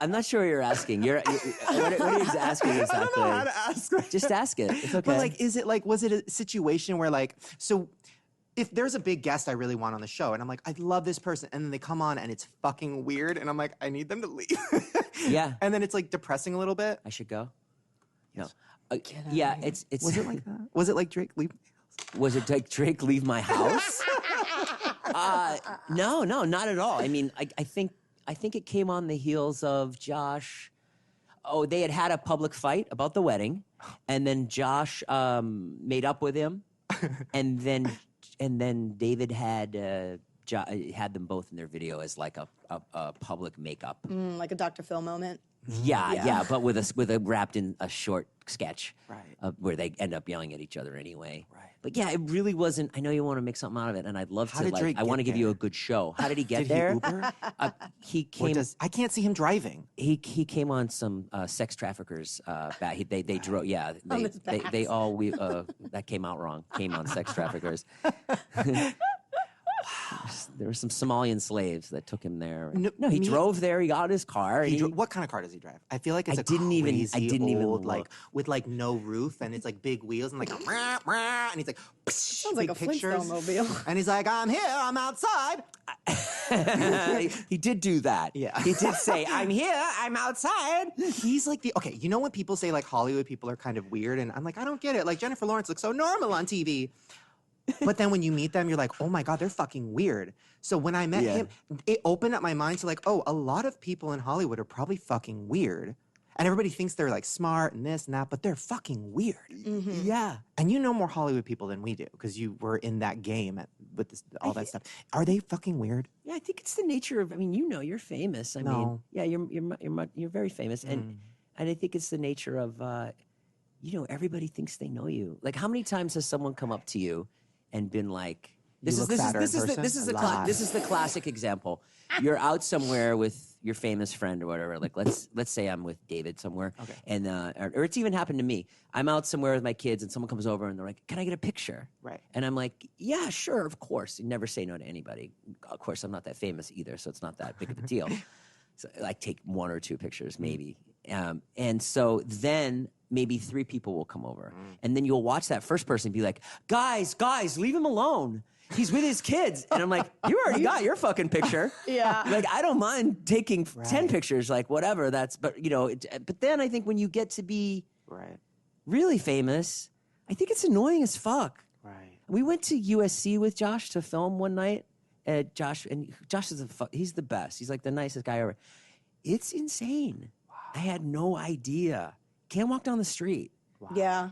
I'm not sure what you're asking. What are you asking exactly? I don't know how to ask. Just ask it. It's okay. But like, was it a situation where like, so if there's a big guest I really want on the show and I'm like, I love this person, and then they come on and it's fucking weird and I'm like, I need them to leave. Yeah. And then it's like depressing a little bit. I should go. No. Yeah, it's. Was it like that? Was it like Drake leave? Was it like Drake leave my house? No, not at all. I mean, I think it came on the heels of Josh. Oh, they had a public fight about the wedding, and then Josh made up with him, and then David had them both in their video as like a public makeup. Like a Dr. Phil moment. Yeah, but with a wrapped in a short sketch, Right. where they end up yelling at each other anyway. Right. But yeah, it really wasn't. I know you want to make something out of it, and I'd love How to. did Drake I want to get give you there? a good show. How did he get Did there? he Uber? He Or came. I can't see him driving. He came on some sex traffickers. They drove. Yeah, his they all that came out wrong. Came on sex traffickers. There were some Somalian slaves that took him there. No, he drove there. He got his car. and What kind of car does he drive? I feel like it's I a didn't even old, like look. with like no roof and it's like big wheels and like rah, rah, and he's like Sounds like big a Flintstone mobile. and he's like, I'm here, I'm outside. he did do that. Yeah. He did say, I'm here, I'm outside. He's like okay, you know when people say like Hollywood people are kind of weird, and I'm like, I don't get it. Like Jennifer Lawrence looks so normal on TV. But then when you meet them, you're like, oh my God, they're fucking weird. So when I met him, it opened up my mind to like, oh, a lot of people in Hollywood are probably fucking weird. And everybody thinks they're like smart and this and that, but they're fucking weird. Yeah. And you know more Hollywood people than we do because you were in that game with all that stuff. Are they fucking weird? Yeah, I think it's the nature of. I mean, you're famous. I mean, No. yeah, you're very famous, and I think it's the nature of, everybody thinks they know you. Like, how many times has someone come up to you and been like, "This is the classic example." You're out somewhere with your famous friend or whatever. Like, let's say I'm with David somewhere, and or it's even happened to me. I'm out somewhere with my kids, and someone comes over and they're like, "Can I get a picture?" Right. And I'm like, "Yeah, sure, of course." You never say no to anybody. Of course, I'm not that famous either, so it's not that big of a deal. So like take one or two pictures maybe. And so then maybe 3 people will come over. And then you'll watch that first person be like, guys, leave him alone. He's with his kids. And I'm like, you already got your fucking picture. Yeah. Like, I don't mind taking 10 pictures, like whatever. But then I think when you get to be really famous, I think it's annoying as fuck. Right. We went to USC with Josh to film one night. Josh is he's the best. He's like the nicest guy ever. It's insane. Wow. I had no idea. Can't walk down the street. Wow. Yeah.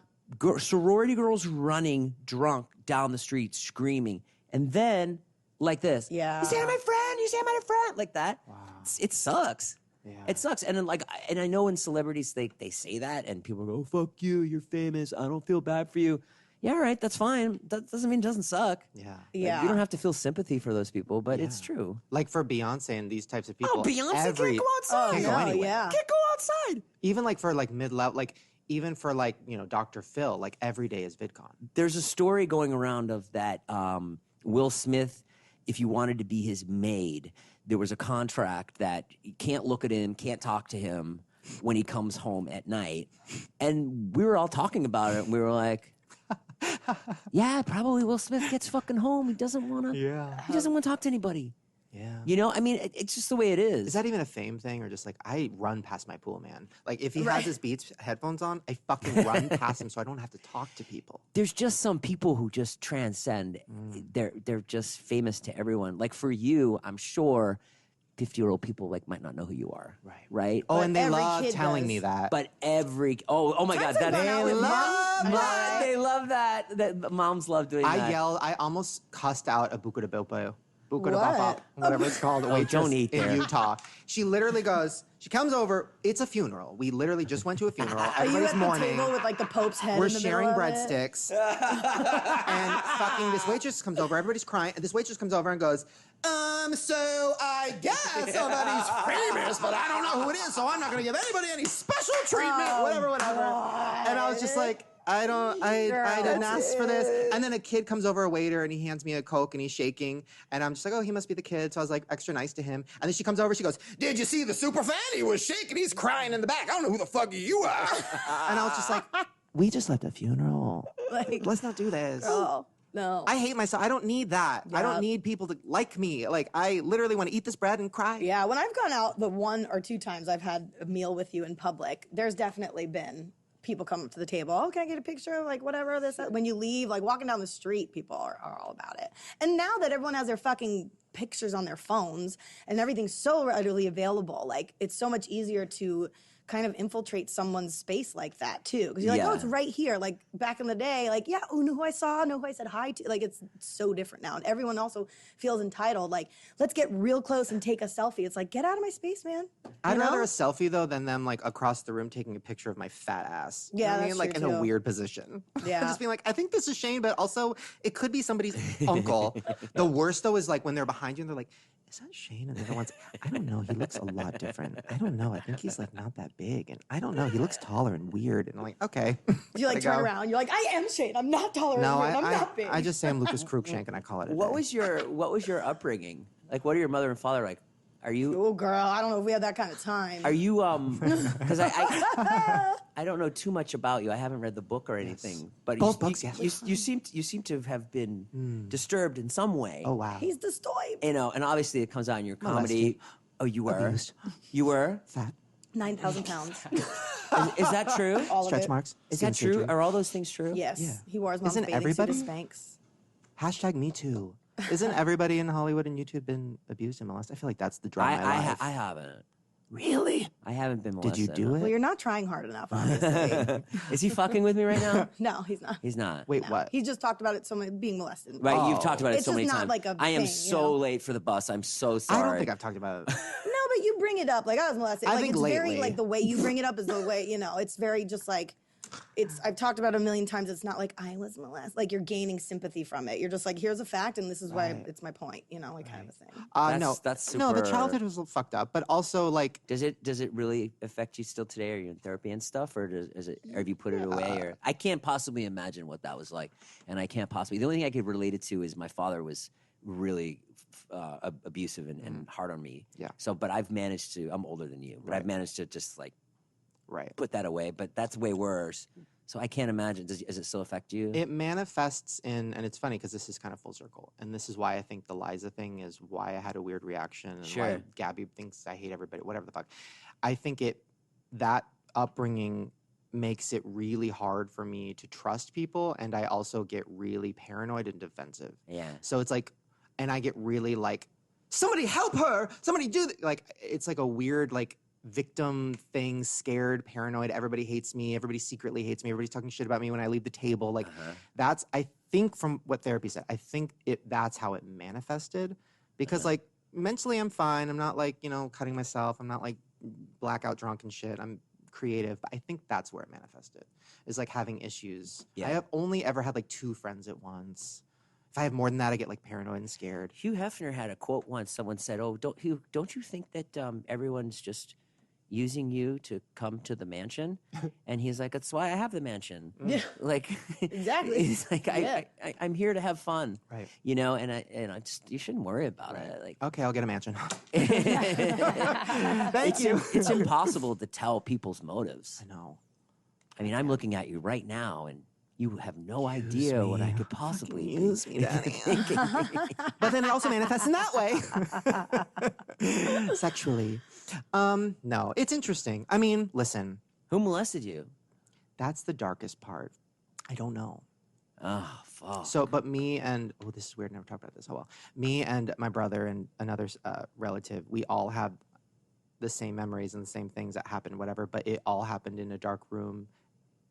Sorority girls running drunk down the street screaming. And then like this. Yeah. You say my friend, like that. Wow. It sucks. Yeah. It sucks. And then and I know when celebrities they say that and people go, oh, fuck you, you're famous. I don't feel bad for you. Yeah, all right, that's fine. That doesn't mean it doesn't suck. Yeah. Yeah. You don't have to feel sympathy for those people, but it's true. Like for Beyonce and these types of people. Oh, Beyonce can't go outside. Can't go anywhere. Yeah. Can't go outside. Even like for like mid-level, like even for like, Dr. Phil, like every day is VidCon. There's a story going around of that Will Smith, if you wanted to be his maid, there was a contract that you can't look at him, can't talk to him when he comes home at night. And we were all talking about it, and we were like, yeah, probably Will Smith gets fucking home. He doesn't want to. Yeah. He doesn't want to talk to anybody. Yeah. I mean, it's just the way it is. Is that even a fame thing or just like I run past my pool man? Like if he has his Beats headphones on, I fucking run past him so I don't have to talk to people. There's just some people who just transcend. They're just famous to everyone. Like for you, I'm sure 50-year-old people might not know who you are. Right? Oh, But and they every love kid telling does. me that. But oh my God, Friends have gone out with they love that. That moms love doing that. I almost cussed out a Buca de Bilbao Buka whatever it's called, waitress don't eat in there. Utah. She literally goes, she comes over, it's a funeral. We literally just went to a funeral. Are you Everybody's at mourning. the table with like the Pope's head We're in the sharing middle of it? breadsticks. And fucking this waitress comes over, everybody's crying, and this waitress comes over and goes, so I guess somebody's famous, but I don't know who it is, so I'm not gonna give anybody any special treatment, whatever. And I was just like, I didn't ask for this. And then a kid comes over, a waiter, and he hands me a Coke, and he's shaking. And I'm just like, oh, he must be the kid. So I was like extra nice to him. And then she comes over, she goes, did you see the super fan? He was shaking, he's crying in the back. I don't know who the fuck you are. And I was just like, we just left a funeral. Like, let's not do this. oh, no. I hate myself. I don't need that. I Yeah. don't need people to like me. Like, I literally want to eat this bread and cry. Yeah, when I've gone out the 1 or 2 times I've had a meal with you in public, there's definitely been people come up to the table. Oh, can I get a picture? Like, whatever this. When you leave, like walking down the street, people are all about it. And now that everyone has their fucking pictures on their phones and everything's so readily available, like it's so much easier to kind of infiltrate someone's space like that too. Because you're like, oh, it's right here. Like back in the day, like, yeah, oh, know who I saw, know who I said hi to. Like it's so different now. And everyone also feels entitled. Like, let's get real close and take a selfie. It's like, get out of my space, man. I'd You know? rather a selfie though than them like across the room taking a picture of my fat ass. You know Yeah, what I that's mean? Like true, in a too. weird position. Yeah. Just being like, I think this is Shane, but also it could be somebody's uncle. The worst though is like when they're behind you and they're like, is that Shane? And the other one's, I don't know. He looks a lot different. I don't know. I think he's like not that big. And I don't know. He looks taller and weird. And I'm like, okay. You like Gotta turn go. around. You're like, I am Shane. I'm not taller No, than you. I'm I not big. just say I'm Lucas Cruikshank and I call it a What day. was your upbringing? Like, what are your mother and father like? Are you Oh, girl, I don't know if we have that kind of time. Are you because I don't know too much about you. I haven't read the book or anything. But Both books, yes. you seem to have been disturbed in some way. Oh, wow. He's destroyed. You know, and obviously it comes out in your comedy. Molested. Oh, you were. Abused. You were. Fat. 9,000 pounds. Is that true? All of Stretch it. marks. Is skin that true? surgery. Are all those things true? Yes. Yeah. He wore his mom's Isn't bathing everybody? suit to Spanx. Hashtag me too. Isn't everybody in Hollywood and YouTube been abused and molested? I feel like that's the drama of my life. I haven't. Really? I haven't been Did molested. you do Well, it? you're not trying hard enough, obviously. Is he fucking with me right now? No, he's not. He's not. Wait, what? He just talked about it so much, being molested. Right, you've talked about it It's so just many not times. like a I am thing, so you know? late for the bus. I'm so I sorry. don't think I've talked about it. No, but you bring it up like I was molested. I Like think it's very lately. like the way you bring it up is the way, you know, it's very just like I've talked about it a million times. It's not like I was molested. Like you're gaining sympathy from it. You're just like, here's a fact, and this is why it's my point. You know, like kind of a thing. No, that's no. The super- childhood was fucked up, but also like Does it really affect you still today? Are you in therapy and stuff, or or have you put it away? Or I can't possibly imagine what that was like, and I can't possibly. The only thing I could relate it to is my father was really abusive and hard on me. Yeah. So, but I've managed to. I'm older than you, but I've managed to just like right. put that away. But that's way worse. So I can't imagine. Does it still affect you? It manifests in, and it's funny because this is kind of full circle, and this is why I think the Liza thing is why I had a weird reaction, and why Sure. Gabby thinks I hate everybody, whatever the fuck. I think that upbringing makes it really hard for me to trust people, and I also get really paranoid and defensive. Yeah. So it's like, and I get really like, somebody help her, somebody do like, it's like a weird like victim thing, scared, paranoid, everybody hates me, everybody secretly hates me, everybody's talking shit about me when I leave the table. Like that's, I think from what therapy said, I think that's how it manifested because like mentally I'm fine. I'm not like, you know, cutting myself. I'm not like blackout drunk and shit. I'm creative, but I think that's where it manifested is like having issues. Yeah. I have only ever had like 2 friends at once. If I have more than that, I get like paranoid and scared. Hugh Hefner had a quote once. Someone said, "Oh, don't you think that everyone's just using you to come to the mansion?" And he's like, "That's why I have the mansion." Yeah. Like Exactly. He's like, Yeah. I'm here to have fun, Right. You know, and I just you shouldn't worry about it. Like, Okay, I'll get a mansion. it's impossible to tell people's motives. I know. I mean, I'm looking at you right now, and you have no idea what I could possibly be Use me, Daddy. But then it also manifests in that way. Sexually. No, it's interesting. I mean, listen, Who molested you? that's the darkest part. I don't know. Oh, fuck. So, but me and, oh, this is weird, never talked about this. Oh, well. Me and my brother and another relative, we all have the same memories and the same things that happened, whatever, but it all happened in a dark room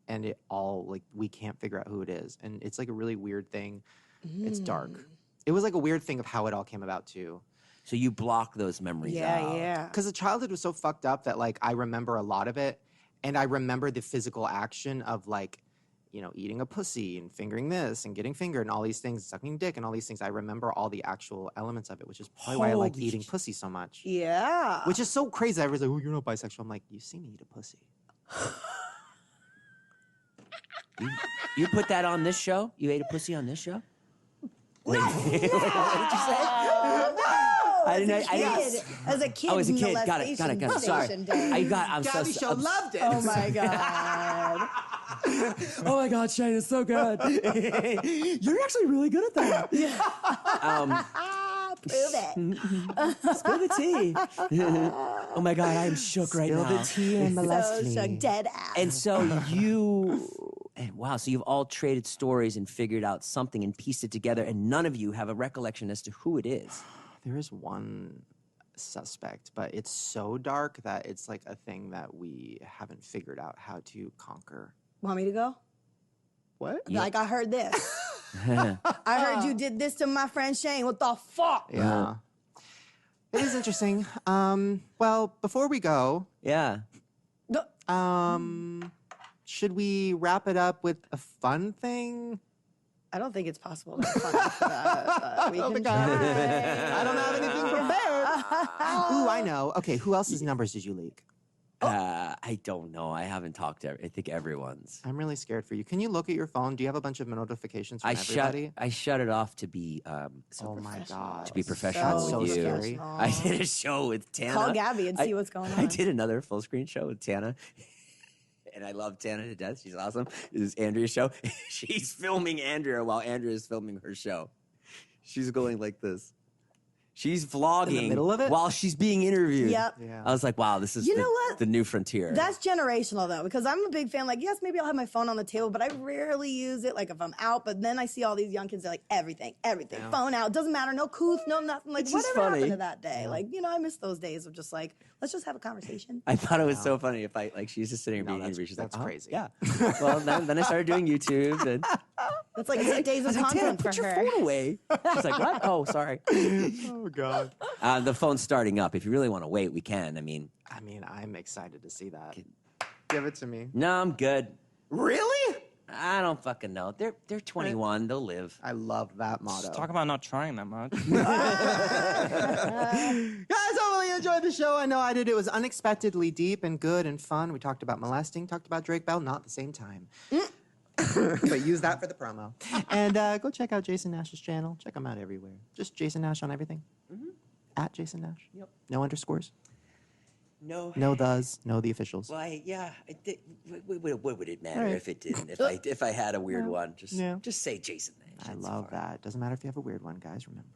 and it all, like, we can't figure out who it is. And it's like a really weird thing. It's dark. it was like a weird thing of how it all came about too. So you block those memories out. Yeah. Because the childhood was so fucked up that like I remember a lot of it, and I remember the physical action of like, eating a pussy and fingering this and getting fingered and all these things, sucking dick and all these things. I remember all the actual elements of it, which is probably why I like eating pussy so much. Yeah. Which is so crazy. Everyone's like, "Oh, you're not bisexual." I'm like, "You see me eat a pussy." You put that on this show? You ate a pussy on this show? Wait, what did you say? I didn't know. As a kid, Oh, as a kid. Got it. molestation Sorry. day. I'm Gabby so show loved it. Oh my god. Oh my God, Shane, it's so good. You're actually really good at that. Prove it. Spill the tea. Oh my God, I am shook right now. Spill the tea and molest me. So dead ass. And so wow, so you've all traded stories and figured out something and pieced it together, and none of you have a recollection as to who it is. There is one suspect, but it's so dark that it's like a thing that we haven't figured out how to conquer. Want me to go? What? Like I heard this. I heard you did this to my friend Shane. What the fuck? Yeah. It is interesting. Well, before we go, should we wrap it up with a fun thing? I don't think it's possible to have fun after that. We can try. I don't have anything prepared. Ooh, I know. Okay, who else's numbers did you leak? I don't know. I haven't talked to. I think everyone's. I'm really scared for you. Can you look at your phone? Do you have a bunch of notifications from everybody? I shut it off to be. Oh my god! To be professional That's with so you. scary. I did a show with Tana. Call Gabby and see what's going on. I did another full screen show with Tana. And I love Tana to death. She's awesome. This is Andrea's show. She's filming Andrea while Andrea is filming her show. She's going like this. She's vlogging in the middle of it while she's being interviewed. Yep. Yeah. I was like, wow, this is the new frontier. That's generational though, because I'm a big fan. Like, yes, maybe I'll have my phone on the table, but I rarely use it. Like if I'm out, but then I see all these young kids. They're like everything, Yeah. phone out. Doesn't matter. No couth, no nothing. Like It's just whatever funny. happened to that day. Like I miss those days of just like let's just have a conversation. I thought it was so funny. If I she's just sitting here being interviewed. She's that's like, crazy. Yeah. Well, then I started doing YouTube, and That's like 8 days of I was like, Tana, content put for your her. phone away. She's like, what? Oh, sorry. Oh god. The phone's starting up. If you really want to wait, we can. I mean, I'm excited to see that. Give it to me. no, I'm good. Really? I don't fucking know. They're 21. They'll live. I love that motto. Just talk about not trying that much. Guys, I really enjoyed the show. I know I did. It was unexpectedly deep and good and fun. We talked about molesting, talked about Drake Bell, not at the same time. But use that for the promo. And go check out Jason Nash's channel. Check him out everywhere. Just Jason Nash on everything. At Jason Nash. Yep. No underscores. No. No thes. No the officials. Well, what would it matter All right. if it didn't? If I had a weird one, just say Jason Nash. I It's love fine. that. Doesn't matter if you have a weird one, guys. Remember.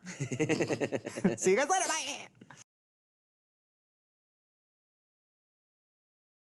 See you guys later. Bye.